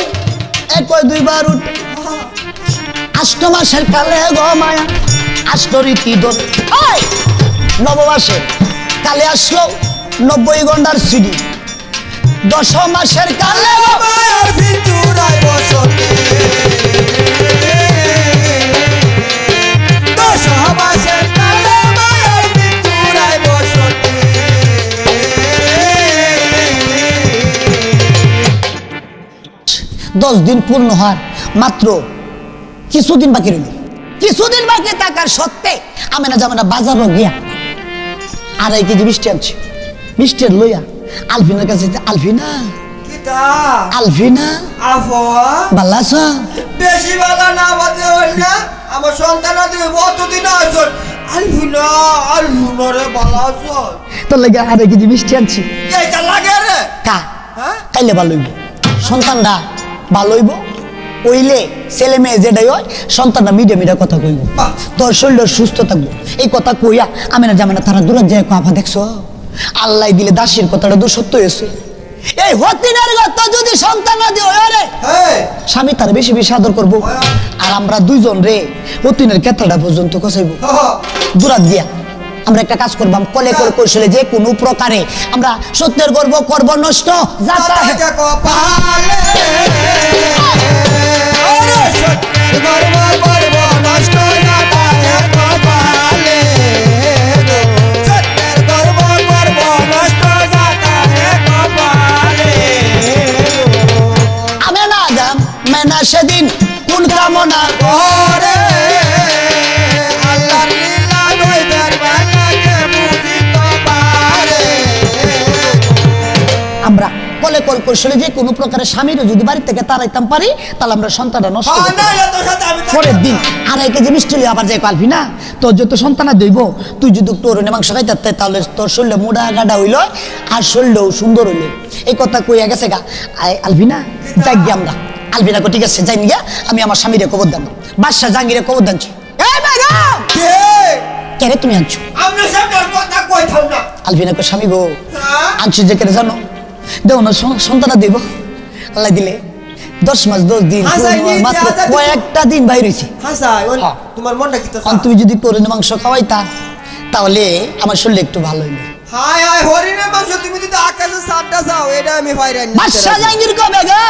একই 2 বার উঠে 8 মাসের কালে গো মায়া 8 রীতি দোল 9 মাসের কালে আসলো 90 ঘন্টার সিডি 10 মাসের কালে মায়ার ভিতরায় বসতে 10 মাসের কালে মায়ার ভিতরায় বসতে 10 দিন পূর্ণ হয় মাত্র কিছুদিন বাকি রইল কিছুদিন বাকি থাকার সত্ত্বে আমি না যাবো না বাজারও গিয়া 2.5 কেজি মিষ্টি আনছি মিষ্টি লইয়া আলফিনার কাছে আলফিনা আলফিনা আফওয়া ভালো আছো বেশি ভালো না বাজে হল না আমার সন্তান দিয়ে কতদিন আছো আলফিনা রে ভালো আছো তোর লাগে 2.5 কেজি মিষ্টি আনছি এইটা লাগে রে কা হ্যাঁ কাইলে ভালো হইব সন্তানটা ভালো হইব ওইলে ছেলে মেয়ে যেটাই হয় সন্তানটা মিডিয়া কথা কইব তোর শরীর সুস্থ থাকবো এই কথা কইয়া আমি না জামানা তারা দূরে যায় আফা দেখছো আল্লাহ দিলে দাসের কথাটা তো সত্য হয়েছে এই হতিনের কথা যদি সন্তান না দিও রে স্বামী তার বেশি বেশি আদর করবো আর আমরা 2 জন রে হতিনের ক্ষেত্রটা পর্যন্ত কষাইব দূরাত দিয়া আমরা একটা কাজ করবাম কলে করে কৌশলে যে কোনো প্রকারে আমরা সত্যের গর্ব করব নষ্ট যাতা কপালে ওরে সত্যের গর্ব করব নষ্ট যাতা কপালে সত্যের গর্ব করব নষ্ট যাতা কপালে আমি না যাম মেনা সেদিন কোন কামনা করে আল্লাহর লীলা গয়দার বানাকে বুঝিতে পারে আমরা কলে কল কৌশলে যে কোনো প্রকারে স্বামীরও যদি বাড়ি থেকে তাড়াইতাম পারি তাহলে আমরা সন্তানটা নষ্ট করতে পারি। পরের দিন 2.5 কেজি মিষ্টি লিয়ে আবার যাই পারবি না তোর যত সন্তানা দইব তুই যদি তোর মাংস খাইতে তাহলে তোর শরীরে মোড়া গাডা হইল আর শরীরটাও সুন্দর হইল এই কথা কইয়া গেছে গা আলভিনা যাই গিয়ে আমরা আলভিনা কো ঠিক আছে যাই গিয়া আমি আমার স্বামীরে কবর দাম বাদশাহ জাহাঙ্গীরে কবর দানছি কেন তুমি আনছো আলভিনা কো স্বামী গো আনছি যে কেন জানো দেও না সন্তানা দেব আল্লাহ দিলে 10 মাস 10 দিন মাত্র কয়েকটা দিন বাইরে হয়েছে তোমার মনটা কি তুমি যদি তোরের মাংস খাওয়াইতা তাহলে আমার শরীর একটু ভালো হইলো হায় হায় হরিণের মাংস তুমি যদি আকাশে সাতটা যাও এটা আমি পাইরাই না বাদশা জাহাঙ্গীর কবে গো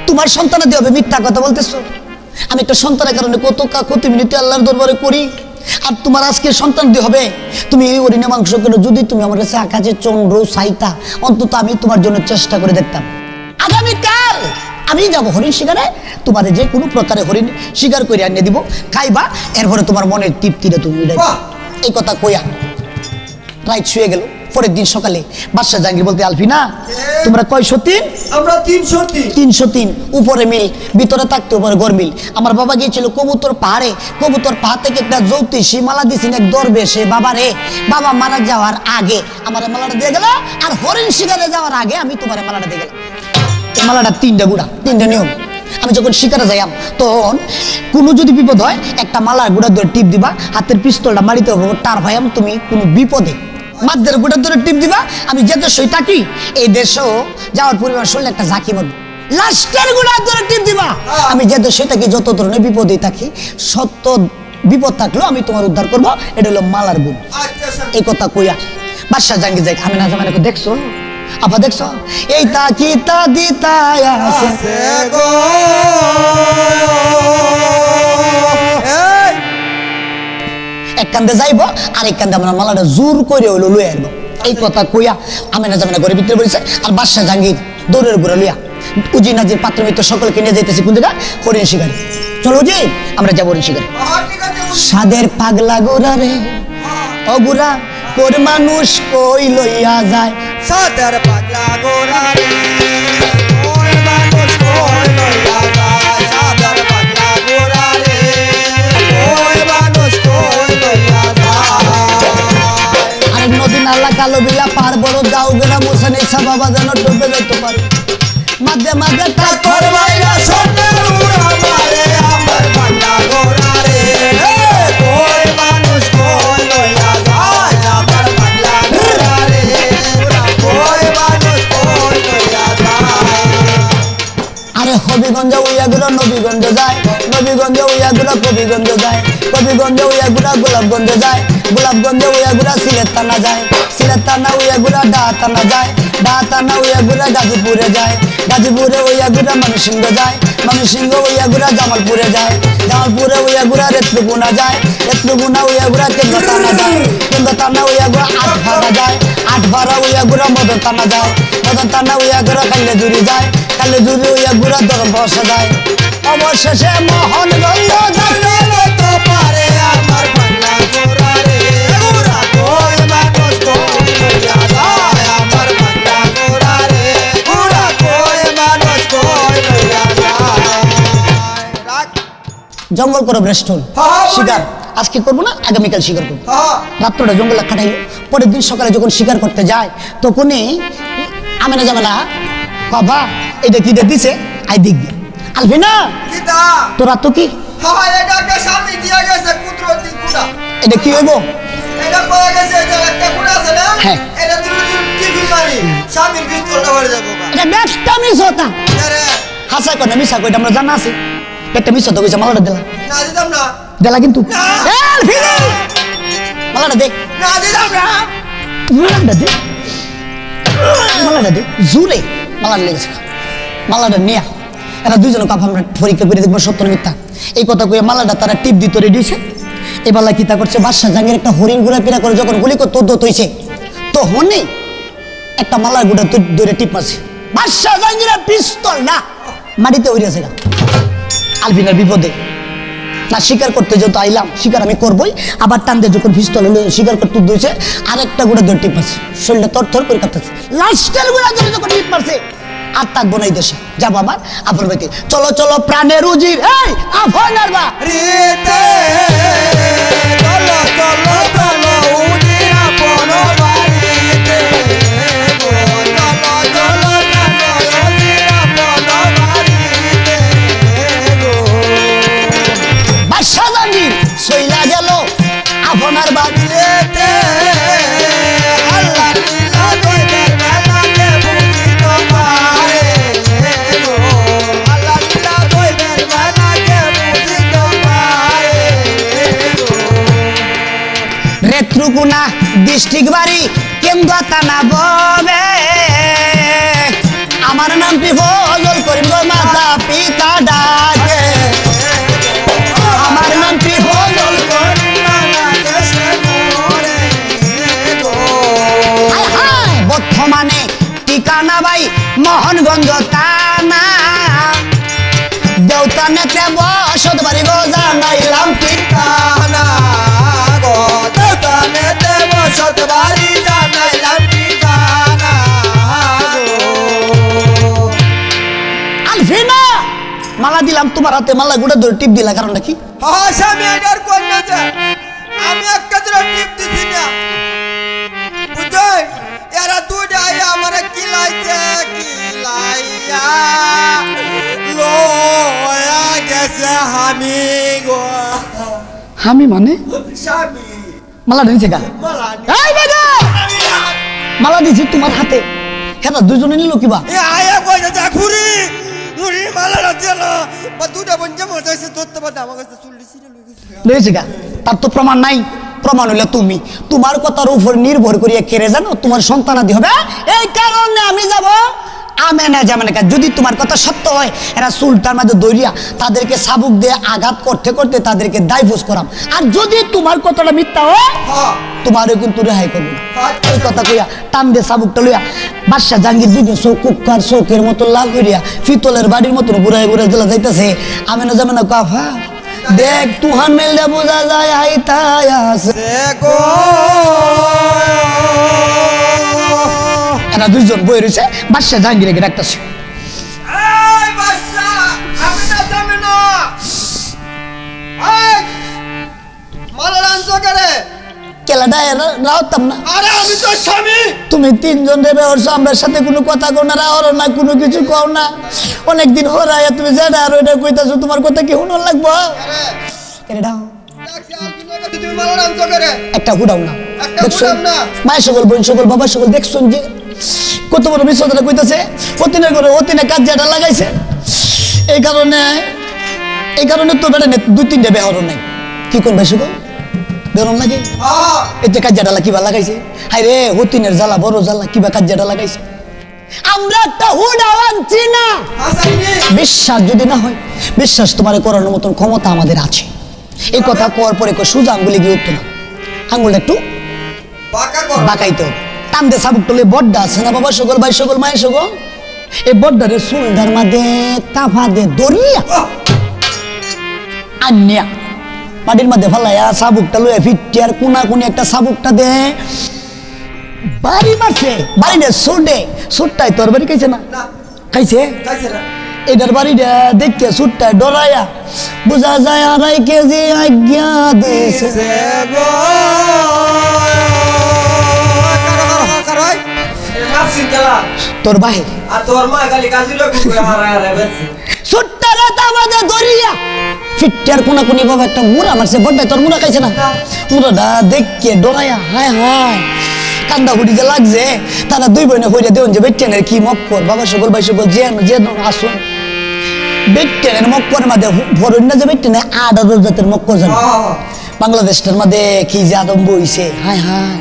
তোমার সন্তানা দিয়ে হবে মিথ্যা কথা বলতেছো আমি একটা সন্তানের কারণে কত মিনিটে আল্লাহর দরবারে করি আর তোমার আজকে সন্তান দিয়ে হবে তুমি এই হরিণের মাংস কেন যদি তুমি আমার কাছে আকাশে চন্দ্র সাইতা অন্তত আমি তোমার জন্য চেষ্টা করে দেখতাম আগামীকাল আমি যাবো হরিণ শিকারে তোমার যে কোনো প্রকারে হরিণ শিকার করে আনিয়ে দিব খাইবা এরপরে তোমার মনের তৃপ্তিটা তুমি এই কথা কইয়া রাইট শুয়ে গেল পরের দিন সকালে বাদশা জাহাঙ্গীর বলতে আলফিনা তোমরা কয় সত্যি আমরা 303 উপরে মিল ভিতরে থাকতে উপরে গরমিল আমার বাবা গিয়েছিল কবুতর পাহাড়ে কবুতর পাহাড় থেকে একটা জ্যোতিষী মালা দিয়েছেন এক দরবেশে বাবা মারা যাওয়ার আগে আমার মালাটা দিয়ে গেল আর হরিণ শিকারে যাওয়ার আগে আমি তোমার মালাটা দিয়ে গেলাম এই মালাটা 3টা গুড়া 3টা নিয়ম আমি যখন শিকারে যাইয়াম তখন কোনো যদি বিপদ হয় একটা মালার গুড়া ধরে টিপ দিবা, হাতের পিস্তলটা মারিতে হবে টার ভাইয়াম তুমি কোনো বিপদে মাদ্দের গুড়া ধরে টিপ দিবা। আমি যে দেশই থাকি এই দেশও যাওয়ার পরিমাণ শুনলে একটা ঝাঁকি মারবো, লাস্টের গুড়া ধরে টিপ দিবা। আমি যে দেশে থাকি যত ধরনের বিপদেই থাকি, সত্য বিপদ থাকলেও আমি তোমার উদ্ধার করবো, এটা হলো মালার গুণ। এই কথা কইয়া বাদশা জাহাঙ্গীর যাই আমি না জামানে দেখছো আপা দেখছো এই তা কি তা দিতা আছে গো এক কান্দে যাইবো আর এক কান্দে আমরা মালাটা জোর করে হইলো লুয়ে আসবো। এই কথা কইয়া আমি না জামানে ঘরে ভিতরে বলেছে আর বাদশা জাহাঙ্গীর দৌড়ের ঘুরে লইয়া উজি নাজির পাত্র মিত্র সকলকে নিয়ে যাইতেছি কোন জায়গা হরিণ শিকারে। চলো জি আমরা যাবো হরিণ শিকারে। সাদের পাগলা গোরা রে অগুরা কোর মানুষ কই লইয়া যায়, সাদের পাগলা গোরা রে কোর মানুষ কই লইয়া যায়, সাদের পাগলা গোরা রে কোর মানুষ কই লইয়া যায়। আর নদী নালা কালো বিলা পার বড় দাও গেরা মোসানে বাবা যেন ডুবে যেতে পারে মাঝে মাঝে তোর বাইরা সোনার উড়া মারে আমার পাগলা গোরা রে কোর মানুষ কই লইয়া যায়, আমার পাগলা গোরা রে কোর মানুষ কই লইয়া যায়। আরে হবিগঞ্জ উইয়াগুড়া নবীগঞ্জ যায়, নবীগঞ্জ উইয়াগুড়া কবিগঞ্জ যায়, কবিগঞ্জ উইয়াগুড়া গোলাপগঞ্জ যায়, গোলাপগঞ্জ উইয়াগুড়া সিলেট থানা যায়, সিলেট থানা উইয়াগুড়া ডাহা থানা যায়, ডাহা থানা উইয়াগুড়া গাজীপুরে যায়, গাজীপুরে উইয়াগুড়া ময়মনসিংহ যায়, ময়মনসিংহ উইয়াগুড়া জামালপুরে যায়, জামালপুরে উইয়াগুড়া রেত্রগুনা যায়, রেত্রগুনা উইয়াগুড়া কেন্দ্র থানা যায়, কেন্দ্র থানা উইয়াগুড়া আটভাড়া যায়, আটভাড়া উইয়াগুড়া মদন থানা যায়, মদন থানা উইয়াগুড়া কাল্লেজুরি যায়, কাল্লেজুরি উইয়াগুড়া ধরম বসা যায়, অবশেষে মোহনগঞ্জ চলো তো পারে আমার পাগলা গোরা রে গোরা কোর মানুষ কই লইয়া যায়, আমার পাগলা গোরা রে গোরা কোর মানুষ কই লইয়া যায়। রাখ জঙ্গল করো বেষ্টন শিকার আজকে করবো না আগামীকাল শিকার করবো। রাত্রটা জঙ্গলে কাটাইলো, পরের দিন সকালে যখন শিকার করতে যায় তখনই আমেনা জামেলা বাবা এটা কি দিছে আই দিক আলফিনা কিতা তোরা তো কি হ্যাঁ এটাকে স্বামী দিয়া গেছে পুত্র দিকুড়া, এটা কি হইব এটা কয়ে গেছে যে একটা কুড়া আছে না হ্যাঁ। এটা দিল টিফিন মারি স্বামীর পিস্তলটা ভরে যাবো এটা ব্যস্তা মিস হতা আরে হাসা করে মিশা কইটা আমরা জানা আছে একটা মিস হতো কইছে মালাটা দিলা না দিতাম না, দিলা কিন্তু না। এ আলফিনা মালাটা দে না দিতাম না। মালাটা দে মালাটা দে জুরে মালাটা লেগেছে মালাটা নিয়া এরা দুইজন কাপ আমরা পরীক্ষা করে দেখবো সত্য না মিথ্যা। এই কথা কয়ে মালাটা তারা টিপ দিতে রেডি হয়েছে। এবার কিতা করছে বাদশা জাহাঙ্গীর একটা হরিণ ঘোরাফেরা করে যখন গুলি করতে উদ্যত হয়েছে তখনই একটা মালার গুড়া ধরে টিপ মারছে, বাদশা জাহাঙ্গীরের পিস্তল না মাটিতে উড়িয়েছে না। আলফিনার বিপদে না শিকার করতে যেহেতু আইলাম শিকার আমি করবোই, আবার টান দিয়ে যখন পিস্তল হলো শিকার করতে উদ্যত আরেকটা গুড়া ধরে টিপ মারছে, শরীরটা থর করে কাঁপতেছে। লাস্টের গুড়া ধরে যখন টিপ মারছে আর থাকবো না এই দেশে, যাবো আবার আপন বাড়িতে। চলো চলো প্রাণের উজির এই আফনার বা রিতে চলো চলো চলো উজির আপন বাড়িতে গো, চলো চলো চলো উজির আপন বাড়িতে গো। বাদশা জাহাঙ্গীর সইলা গেল আপনার বাড়ি। রিতে আল্লাহ লীলা দইদের বেলাকে বুঝিতে পারে গো, আল্লাহ লীলা দইদের বেলাকে বুঝিতে পারে গো। রেত্রুকুনা ডিস্ট্রিক্ট বাড়ি কেন্দ্র থানা ববে, আমার নাম ফজল করিম গো মাতা পিতা ডাকে, আমার নাম ফজল বর্তমানে ঠিকানা ভাই মোহনগঞ্জ থানা, দেউতানেতে বসত বাড়ি গো জানাইলাম ঠিকানা গো, দেউতানেতে বসত বাড়ি জানাইলাম ঠিকানা গো। আলফিনা মালা দিলাম তোমার হাতে, মালা গুড়া ধরে টিপ দিলা কারণটা কি? হ্যাঁ স্বামী এটার কন্যা যে আমি একটা ধরে টিপ দিছি না বুঝছো, এরা দুইটা আইয়া আমারে কিলাইতে কিলাইয়া লো স্বামী গো আমি মানে স্বামী মালা দিয়েছে গা মালা এই বেটা মালা দিয়েছি তোমার হাতে হ্যাঁ দুজনে নিল কিবা এ আয়া কই যা ঘুরি ঘুরি মালা রাখছে না বা দুটা বঞ্জা মরতেছে ধরতে পারতে আমার কাছে চুল্লি ছিঁড়ে লই গেছে লয়েছে গা তার তো প্রমাণ নাই প্রমাণ হইলে তুমি তোমার কথার উপর নির্ভর করিয়া কেড়ে জানো তোমার সন্তানাদি হবে এই কারণে আমি যাব আমেনা জামেনা যদি তোমার কথা সত্য হয় এরা সুলটার মাঝে দৌড়িয়া তাদেরকে সাবুক দিয়ে আঘাত করতে করতে তাদেরকে ডাইভোর্স করাম আর যদি তোমার কথাটা মিথ্যা হয় হ্যাঁ তোমারও কিন্তু রেহাই করবো না এই কথা কইয়া টান দিয়ে সাবুকটা লইয়া বাদশা জাহাঙ্গীর দুজন কুক্কার চৌকের মতো লাল করিয়া পিতলের বাড়ির মতো বুড়াই বুড়াই চলে যাইতেছে আমেনা জামেনা কাফা দেখ তুহান মেললে বোঝা যায় আইতায় আছে দেখো এরা দুইজন বই রয়েছে বাদশা জাহাঙ্গীরকে ডাকতেছে এই বাদশা আমি না জানি না এই মালা রানছো করে কেলাটা রাহতাম না আরে আমি তো স্বামী তুমি তিনজন রেবে ওর আমার সাথে কোনো কথা কও না রাহর না কোনো কিছু কও না অনেকদিন হরাইয়া তুমি যেটা আর ওইটা কইতাছো তোমার কথা কি হুনর লাগবো আরে কেন দাও ডাকছি আর কি নয় তুমি মালা রানছো করে একটা হুডাও না একটা দেখছো হুডাও না। মায়ের সকল বোন সকল বাবা সকল দেখছো যে কত বড় বিশ্বটা কইতাছে অতিনে করে অতিনে কাজ যেটা লাগাইছে এই কারণে তো বেটা দুই তিনটে বেহর নাই কি কোন ভাই সকল বেরন লাগে হ্যাঁ এই যে কাজ যেটা কিবা লাগাইছে হাই রে অতিনের জ্বালা বড় জ্বালা কিবা কাজ যেটা লাগাইছে আমরা একটা হুডাও আনছি না হাসাইনি বিশ্বাস যদি না হয় বিশ্বাস তোমার করানোর মতন ক্ষমতা আমাদের আছে এই কথা কওয়ার পরে সোজা আঙ্গুলে গিয়ে উঠতো না আঙ্গুলটা একটু বাঁকা কর বাঁকাইতে হবে টান দিয়ে সাবুক টলে বড্ডা আছে না বাবা সকল ভাই সকল মায়ের সকল এই বড্ডারে সুলদার মাঝে তাফা দে দরিয়া আন্যা মাটির মধ্যে ফেলাইয়া সাবুকটা লইয়া ফিটিয়ার কোনা কোনি একটা সাবুকটা দে বাড়ি মারছে বাড়িটা সুটটাই তোর বাড়ি খাইছে না না খাইছে কাছে না এটার বাড়িটা দেখতে সুটটায় ডরাইয়া বোঝা যায় 2.5 কেজি আজ্ঞা দিয়েছে সে গো কারো মারছিন খেলা তোর বাহির আর তোর মা খালি কাজি লোক করে হারায় বেশি সুটটারে তাবাদে দরিয়া ফিটিয়ার কোনা কোনি বাবা একটা মুড়া মারছে বড্ডায় তোর মুড়া খাইছে না মুড়াটা দেখকে ডরাইয়া হায় হায় কান্দা হুড়ি যে লাগছে তারা দুই বোনে হইয়া দেন যে বেটেনের কি মক্কর বাবা সকল ভাই সকল যে আসুন বেটেনের মক্কর মাঝে ভরণ না যে বেটেনে 8 জাতের মক্কর জানো বাংলাদেশটার মধ্যে কি যে আরম্ভ হইছে হায় হায়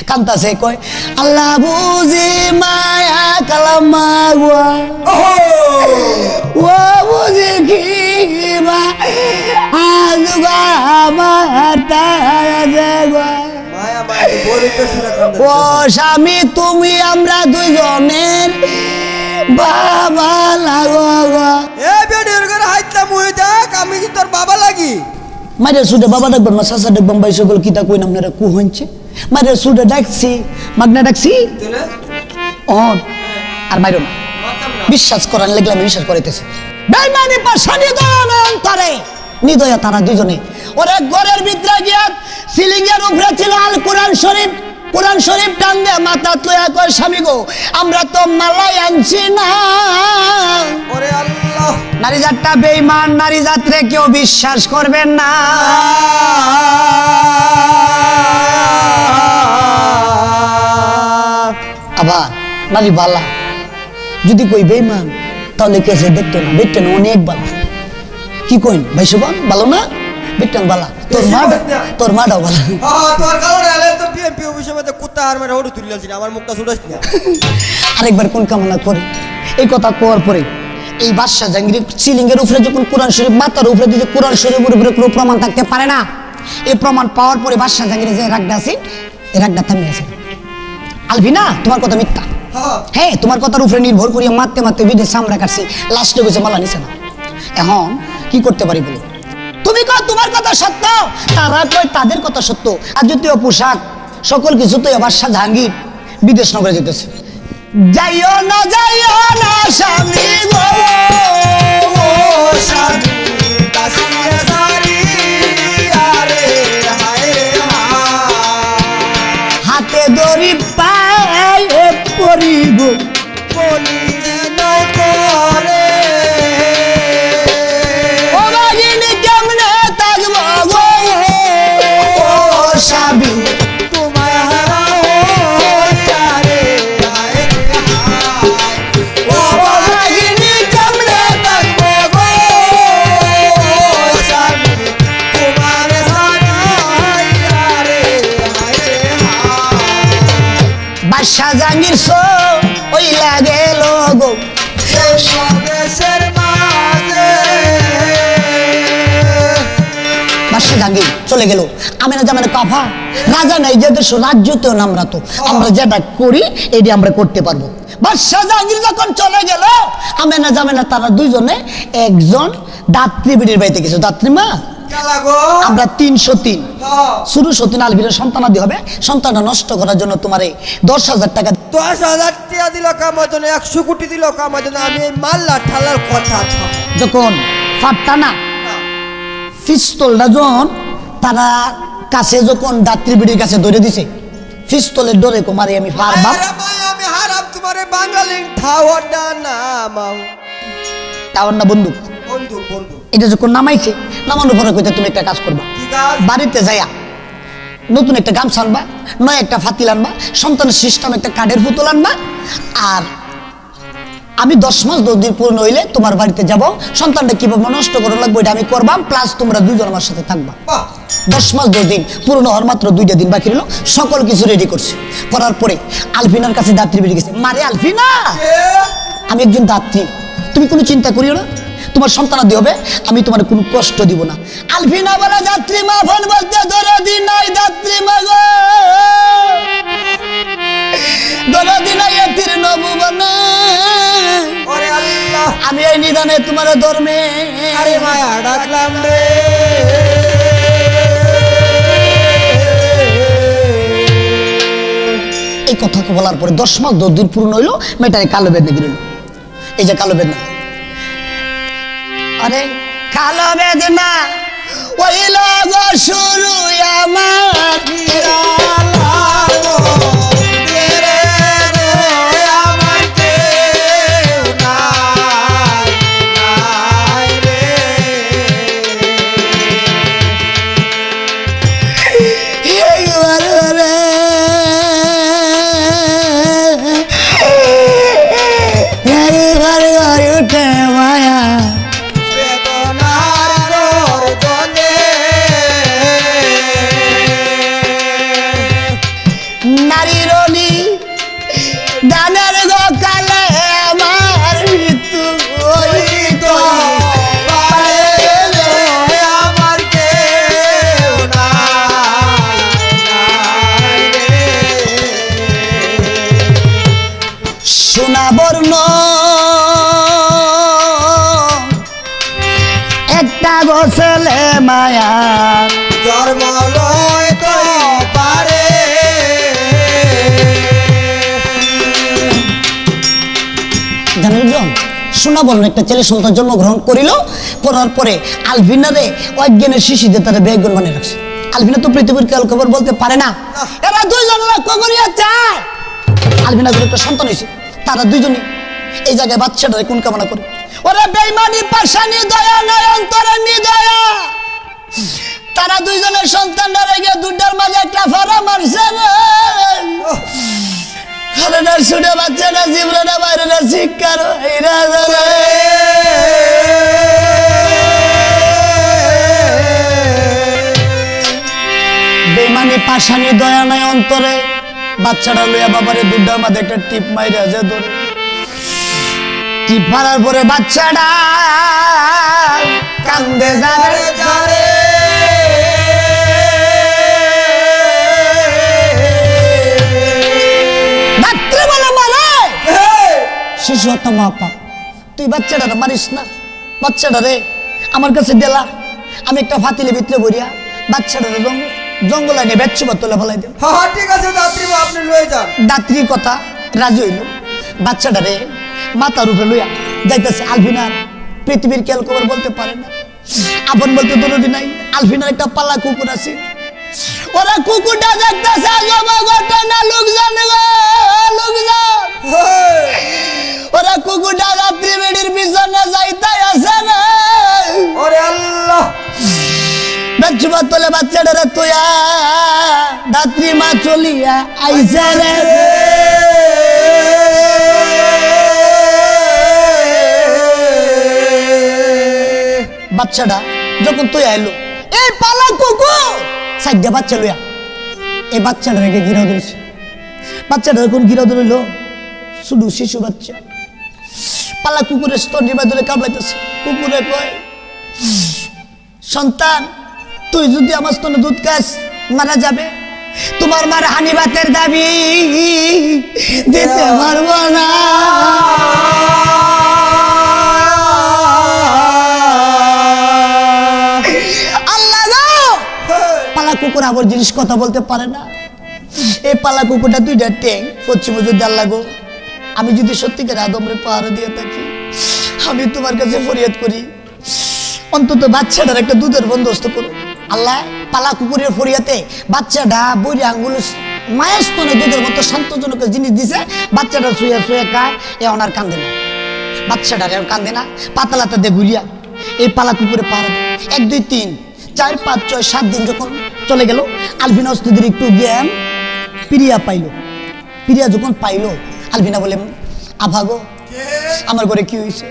কান্তাছে কয় আল্লাহ বুঝি মায়া কালামা ওয়া ও বুঝি কি মা আজবা মাতা জাগা মায়া মায়া বলিতে শুনে কান্দে ও স্বামী তুমি আমরা দুইজনের বাবা লাগো গো এ বেডির করে হাইতা মুই দেখ আমি কি তোর বাবা লাগি মায়ের সুদে বাবা ডাকবেন না চাচা ডাকবেন ভাই সকল কিতা কই আপনারা কু হচ্ছে মায়ের সুদে ডাকছি মাগনা ডাকছি তুলে ও আর মাইরো না মাতাম না বিশ্বাস করার লাগলে আমি বিশ্বাস করিতেছি বেঈমানি পাশানি দয়ান অন্তরে নিদয়া তারা দুজনে ওরে ঘরের ভিতরে গিয়া সিলিং এর উপরে ছিল আল কোরআন শরীফ টান দে মাথা তুয়া কয় স্বামী গো আমরা তো মালাই আনছি না ওরে আল্লাহ নারী জাতটা বেঈমান নারী জাতরে কেউ বিশ্বাস করবেন না আবার নারী বালা যদি কই বেঈমান তাহলে কেসে দেখতো না দেখতো না অনেক বালা কি কইন ভাই সুবান ভালো না বেটেন বালা তোর মাটাও বালা তোর কারণে আলে তো বিএমপি অফিসের মধ্যে কুত্তা আর মেরে ওড়ে তুলিলাছি না আমার মুখটা ছুটাস না আরেকবার কোন কামনা করে এই কথা কোয়ার পরে এই বাদশা জাহাঙ্গীর সিলিং এর উপরে যখন কোরআন শরীফ মাথার উপরে যদি কোরআন শরীফের উপরে কোনো প্রমাণ থাকতে পারে না এই প্রমাণ পাওয়ার পরে বাদশা জাহাঙ্গীর যে রাগটা আছে এই রাগটা থামে আছে আলভিনা তোমার কথা মিথ্যা হ্যাঁ তোমার কথার উপরে নির্ভর করিয়া মারতে মারতে বিদে সামরা কাটছি লাস্টে গেছে মালা নিছে না এখন কি করতে পারি বলো তুমি কও তোমার কথা সত্য তারা কয় তাদের কথা সত্য আর যদিও পোশাক সকল কিছু তো বাদশা জাহাঙ্গীর বিদেশ নগরে যেতেছে যাইও না স্বামী গো স্বামী কাশিয়ে সারি আরে হায় হাতে দড়ি পায়ে পরিব বলি নয় করে ও বাগিনীকে জাহাঙ্গীর সো ওই লাগে গো দেশের মাঝে বাদশা জাহাঙ্গীর চলে গেল। আমিনা জামানে কাফা রাজা নাই যে দেশ রাজ্যতেও নামরা তো আমরা যেটা করি এটি আমরা করতে পারবো। বাদশা জাহাঙ্গীর যখন চলে গেল আমিনা জামানে তারা দুইজনে একজন দাত্রী বিড়ির বাড়িতে গেছে। দাত্রী মা আমরা 303 শুরু 3 আলবিরের সন্তানাদি হবে, সন্তানটা নষ্ট করার জন্য তোমার 10,000 টাকা 10,000 টাকা দিল কামার জন্য, 100 কোটি দিল কামার জন্য। আমি এই মাল্লা ঠালার কথা যখন ফাটতা না পিস্তলটা যখন তারা কাছে যখন দাত্রী বিড়ির কাছে ধরে দিছে পিস্তলের ডরে কুমারে আমি পারবা আমি হারাম তোমারে বাঙালি ঠাওয়াটা না মাও টাওয়ার না বন্দুক বন্ধু বন্ধু এটা যখন নামাইছে নামানোর পরে কইতে তুমি একটা কাজ করবা বাড়িতে যাইয়া নতুন একটা গামছা আনবা, নয় একটা ফাতিল আনবা, সন্তানের সিস্টেম একটা কাঠের পুতুল আনবা। আর আমি 10 মাস 10 দিন পূর্ণ হইলে তোমার বাড়িতে যাব, সন্তানটা কিভাবে নষ্ট করা লাগবে এটা আমি করবাম, প্লাস তোমরা দুজন আমার সাথে থাকবা। 10 মাস 10 দিন পূর্ণ হওয়ার মাত্র 2টা দিন বাকি রইল। সকল কিছু রেডি করছে। করার পরে আলফিনার কাছে দাত্রী বেরিয়ে গেছে। মারে আলফিনা, আমি একজন দাত্রী, তুমি কোনো চিন্তা করিও না, তোমার সন্তানাদি হবে, আমি তোমার কোনো কষ্ট দিব না। আলফিনা বলে যাত্রী মা ফোন বলতে দরদি নাই দাত্রী মা গো, দরদি নাই এতির নবুবনা, ওরে আল্লাহ আমি এই নিদানে তোমার ধর্মে আরে মায়া ডাকলাম রে। এই কথা বলার পরে 10 মাস 10 দিন পূর্ণ হইল, মেয়েটারে কালো বেদনা গিরল। এই যে কালো বেদনা, আরে কালো বেদনা ওইল গো শুরু আমার বর্ণ একটা গোসলে মায়া জন্ম লয় তো পারে। জানেন সোনা বর্ণ একটা ছেলে সন্তান জন্মগ্রহণ করিল। করার পরে আলফিনারে অজ্ঞানের শিশুদের তারা বেগুন বানিয়ে রাখছে। আলফিনা তো পৃথিবীর কাল খবর বলতে পারে না, এরা দুইজন লক্ষ্য করিয়া চায়। আলফিনা একটা সন্তান হয়েছে, তারা দুইজনই এই জায়গায় বাচ্চাটারে কোন কামনা করে, ওরে বেঈমানি পাশানি দয়া নয় অন্তরে নিদয়া। তারা দুইজনের সন্তানরা রেগে দুটার মাঝে একটা ফাড়া মারছে রে। খালেদা শুনে বাচ্চাটা জীবনটা বাইরে না শিক্ষার হইরা যাবে। বেঈমানি পাশানি দয়া নয় অন্তরে, বাচ্চাটা লইয়া বাবারে দুটার মাঝে একটা টিপ মাইরা যে ধরে। টিপ মারার পরে বাচ্চাটা কান্দে যাবে যারে। ডাক্তার বলে মারে শিশু হত্যা মহাপাপ, তুই বাচ্চাটা মারিস না। বাচ্চাটা রে আমার কাছে দিলা, আমি একটা ফাতিলে ভিতরে ভরিয়া বাচ্চাটা জঙ্গল আনে বেচ্ছু বা তোলা ফেলাই দেব। হ্যাঁ ঠিক আছে দাত্রী আপনি লয়ে যান। দাত্রীর কথা রাজি হইল। বাচ্চাটারে মাথার উপরে লইয়া যাইতেছে। আলফিনার পৃথিবীর খেয়াল খবর বলতে পারে না, আপন বলতে দরদি নাই। আলফিনার একটা পাল্লা কুকুর আছে, ওরা কুকুরটা দেখতেছে লোকজন ওরা কুকুরটা রাত্রি বেড়ির পিছনে যাইতাই আছে না। ওরে আল্লাহ বেচ্ছুবা তোলে বাচ্চাটারে তুইয়া দাত্রী মা চলিয়া আইসা রে। বাচ্চাটা যখন তুই আইলো, এই পালা কুকুর সাইডে বাচ্চা লইয়া এই বাচ্চাটা রেখে ঘিরা ধরেছে। বাচ্চাটা যখন গিরা ধরিল, শুধু শিশু বাচ্চা, পালা কুকুরের স্তর নিবা ধরে কামড়াইতেছে। কুকুরে কয়, সন্তান তুই যদি আমার স্তনে দুধ খাস মারা যাবে, তোমার মার হানিবাতের দাবি দিতে পারবো না। আল্লাহ গো, পালা কুকুর আবার জিনিস কথা বলতে পারে না। এই পালা কুকুরটা দুইটা ট্যাং পশ্চিম যদি আল্লাহ গো, আমি যদি সত্যিকার আদমরে পাহারা দিয়ে থাকি, আমি তোমার কাছে ফরিয়াদ করি, অন্তত বাচ্চাটার একটা দুধের বন্দোবস্ত করো আল্লাহ। পালা কুকুরের ফরিয়াতে বাচ্চাটা বইরে আঙ্গুল মায়ের স্তনে দুধের মতো শান্তজনক জিনিস দিছে, বাচ্চাটা শুয়ে শুয়ে খায়, এ ওনার কান্দে না, বাচ্চাটার এর কান্দে না, পাতালাতা দিয়ে ঘুরিয়া এই পালা কুকুরে পাহারা দেয়। 1 2 3 4 5 6 7 দিন যখন চলে গেল, আলবিনা অস্তিদের একটু জ্ঞান পিরিয়া পাইল। পিরিয়া যখন পাইল, আলবিনা বলে, আভাগো আমার ঘরে কি হয়েছে?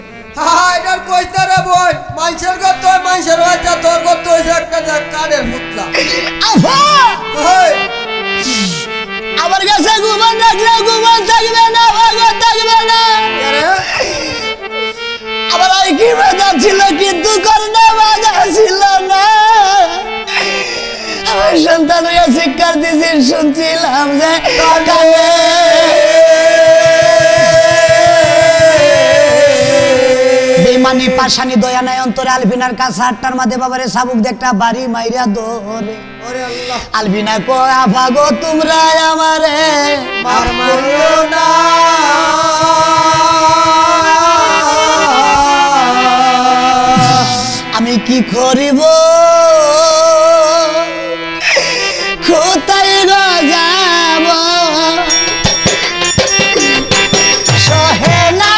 এটার কইতে রে বই, মানুষের গত মানুষের বাচ্চা, তোর গত হয়েছে একটা কানের মুতলা। আমার কাছে ঘুমান রাখলে ঘুমান থাকবে না, ভাগো থাকবে না। আবার ওই কি বাধা ছিল, কিন্তু করোনা বাধা ছিল না। আমার সন্তান হইয়া শিক্ষার দিয়েছি, শুনছিলাম যে বেমানি পাশানি দয়া নাই অন্তরে। আলবিনার কাছে 8টার মাঝে বাবারে সাবুক দেখটা বাড়ি মাইরা ধরে। আলবিনা কয়, আভাগো তোমরা আমারে মার মারিও না, আমি কি করিব, কোথায় গো যাব, সহে না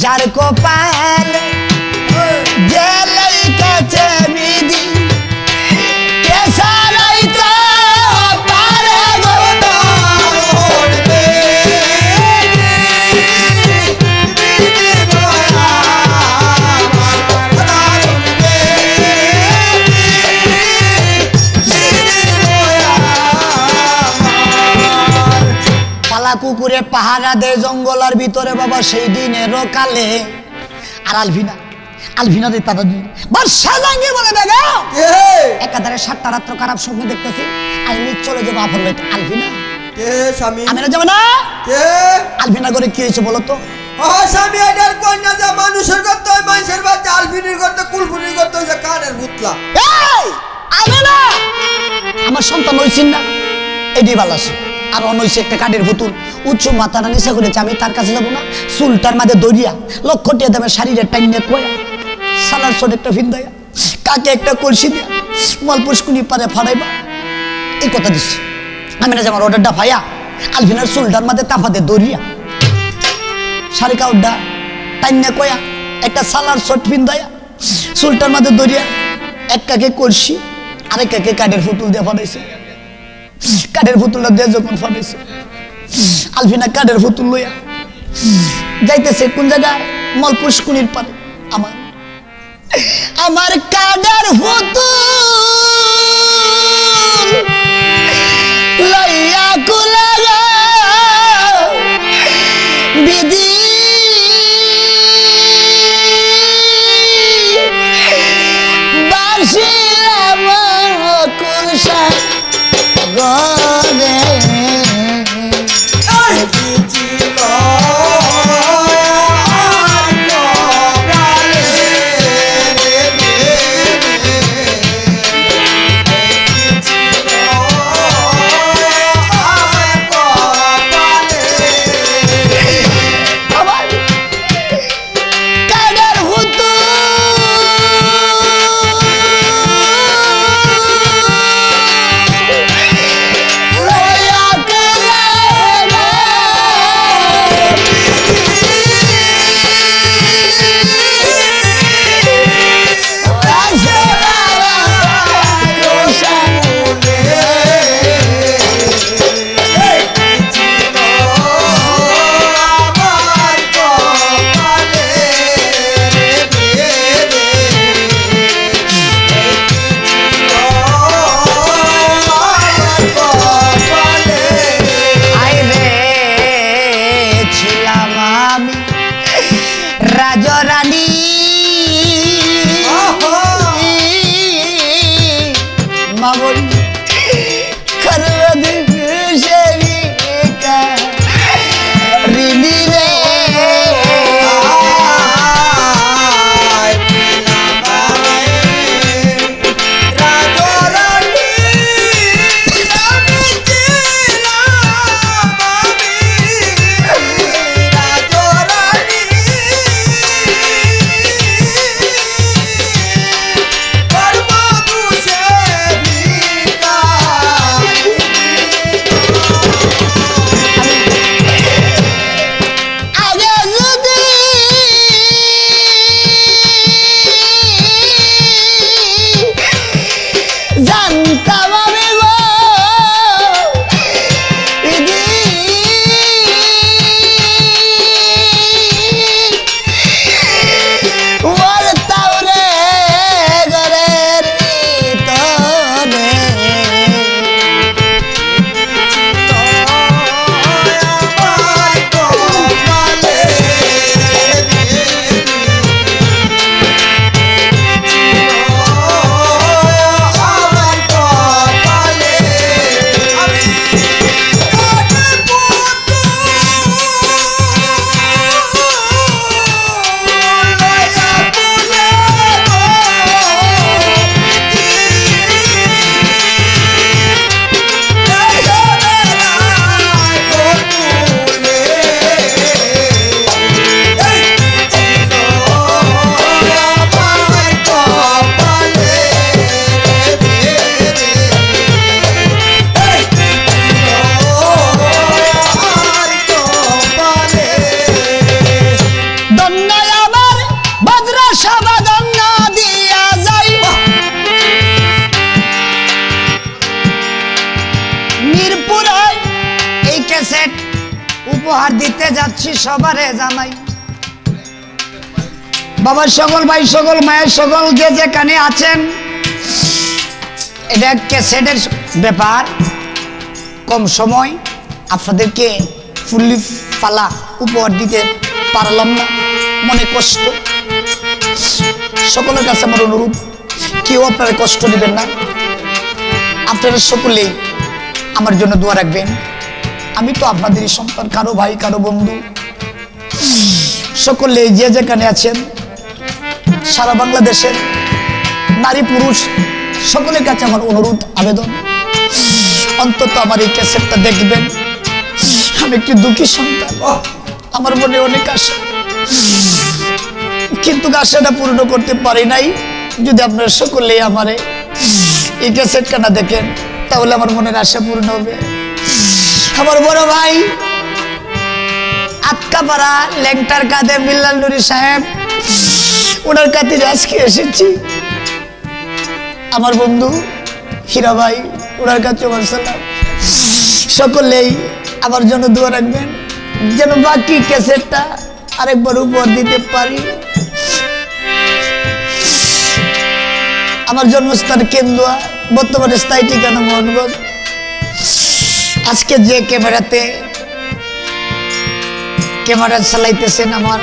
যার কপাল জেলাই কাছে বিধি, কে সারাইতে পারে গো তারতে, পালা কুকুরে পাহারা দেয় জঙ্গলের ভিতরে বাবা সেই দিনেরও কালে। আর আলভিনা রে তারা বর্ষা জাঙ্গি বলে দেখো একাধারে 7টা রাত্র খারাপ স্বপ্ন দেখতেছি, আমি চলে যাবো আফর লইতে। আলভিনা স্বামী আমি না যাবো না। আলভিনা করে কি হয়েছে বলো তো? স্বামী এটার কন্যা যা মানুষের করতে হয়, মানুষের বাচ্চা আলবিনির করতে কুলফুনির করতে হয়েছে কানের মুতলা। আলভিনা আমার সন্তান হয়েছেন না, এটি ভালো আছে। আর অনৈছে একটা কাঠের পুতুল, উচ্চ মাথাটা নিচে করেছে, আমি তার কাছে যাবো না। চুলটার মাঝে দরিয়া, লক্ষ টিয়া দেবে শাড়ির টাইনে কয়া, সালার ছোট একটা ফিন্দাইয়া, কাকে একটা কলসি দিয়া মলপুষ্কুনি পারে ফাড়াইবা, এই কথা দিচ্ছি। আমি না যে আমার অর্ডারটা ভাইয়া, আলভিনার চুলটার মাঝে তাফাতে দরিয়া, শাড়ি কাউডা টাইনে কয়া, একটা সালার ছোট ফিন্দাইয়া, চুলটার মাঝে দরিয়া, এক কাকে কলসি আরেক কাকে কাঠের পুতুল দিয়ে ফাটাইছে। কাঠের পুতুলটা দিয়ে যখন ফাটাইছে, আলফিনা কাঠের পুতুল লইয়া যাইতেছে কোন জায়গায়, মলপুষ্কুনির পারে। আমার কাঠের পুতুল লইয়া কুলাগা বিধি বাসিলাম কুলসা গরে উপহার দিতে যাচ্ছি সবারে জানাই। বাবার সকল ভাই সকল মায়ের সকল যে যেখানে আছেন, এটা ক্যাসেটের ব্যাপার, কম সময় আপনাদেরকে ফুল্লি পালা উপহার দিতে পারলাম না, মনে কষ্ট। সকলের কাছে আমার অনুরোধ, কেউ আপনারা কষ্ট দিবেন না। আপনারা সকলেই আমার জন্য দোয়া রাখবেন। আমি তো আপনাদেরই সন্তান, কারো ভাই কারো বন্ধু। সকলেই যে যেখানে আছেন সারা বাংলাদেশের নারী পুরুষ সকলের কাছে আমার অনুরোধ আবেদন, অন্তত আমার এই ক্যাসেটটা দেখবেন। আমি একটি দুঃখী সন্তান, আমার মনে অনেক আশা, কিন্তু আশাটা পূর্ণ করতে পারি নাই। যদি আপনারা সকলেই আমার এই ক্যাসেটটা না দেখেন তাহলে আমার মনের আশা পূর্ণ হবে। আমার বড় ভাই আটকাপাড়া ল্যাংটার কাঁধে মিল্লাল নুরি সাহেব, ওনার কাছে আজকে এসেছি। আমার বন্ধু হীরা ভাই, ওনার কাছে আমার সালাম। সকলেই আমার জন্য দোয়া রাখবেন যেন বাকি ক্যাসেটটা আরেকবার উপহার দিতে পারি। আমার জন্মস্থান কেন্দুয়া, বর্তমানে স্থায়ী ঠিকানা মোহনগঞ্জ। আজকে যে ক্যামেরা চালাইতেছেন আমার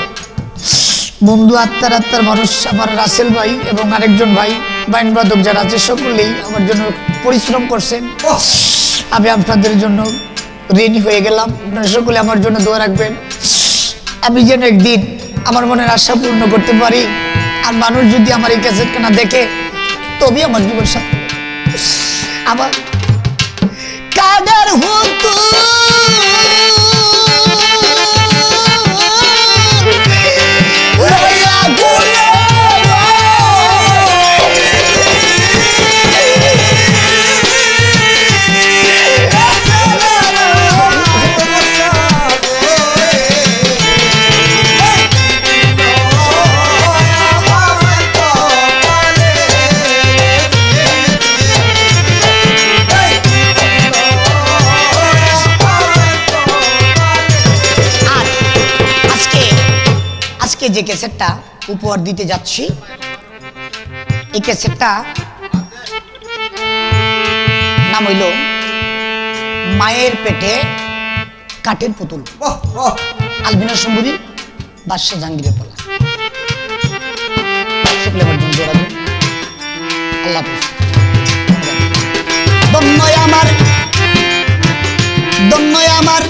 বন্ধু, আত্মার মানুষ, আমার রাসেল ভাই এবং আরেকজন ভাই বাইন বাদক যারা আছে, সকলেই আমার জন্য পরিশ্রম করছেন। আমি আপনাদের জন্য ঋণী হয়ে গেলাম। আপনারা সকলে আমার জন্য দোয়া রাখবেন, আমি যেন একদিন আমার মনের আশা পূর্ণ করতে পারি। আর মানুষ যদি আমার এই ক্যাসেটখানা দেখে তবে আমার জীবন সাথে আমার কাদের হতো যে ক্যাসেটটা উপহার দিতে যাচ্ছি, এই ক্যাসেটটা নাম হইল মায়ের পেটে কাঠের পুতুল, আলবিনা শম্ভুরি, বাদশা জাহাঙ্গীরের পালা। আল্লাহ দন্নয় আমার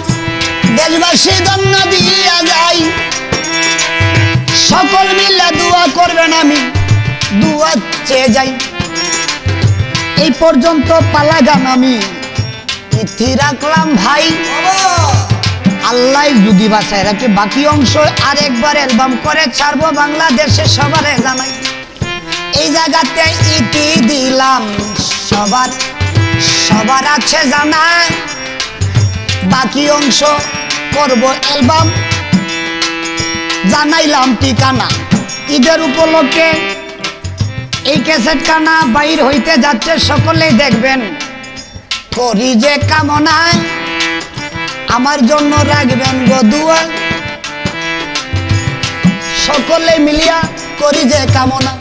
দেশবাসী দন্য দিয়া যাই, সকল মিলে দোয়া করবেন, আমি দোয়া চেয়ে যাই। এই পর্যন্ত পালা গান আমি ইতি রাখলাম ভাই, আল্লাহ যদি বাঁচায় রাখে বাকি অংশ আরেকবার অ্যালবাম করে ছাড়বো, বাংলাদেশে সবারে জানাই। এই জায়গাতে ইতি দিলাম, সবার আছে জানা, বাকি অংশ করব অ্যালবাম, জানাইলাম ঠিকানা। ঈদের উপলক্ষে এই ক্যাসেট খানা বাইর হইতে যাচ্ছে, সকলেই দেখবেন। করি যে কামনা আমার জন্য রাখবেন গো দুয়া, সকলে মিলিয়া করি যে কামনা।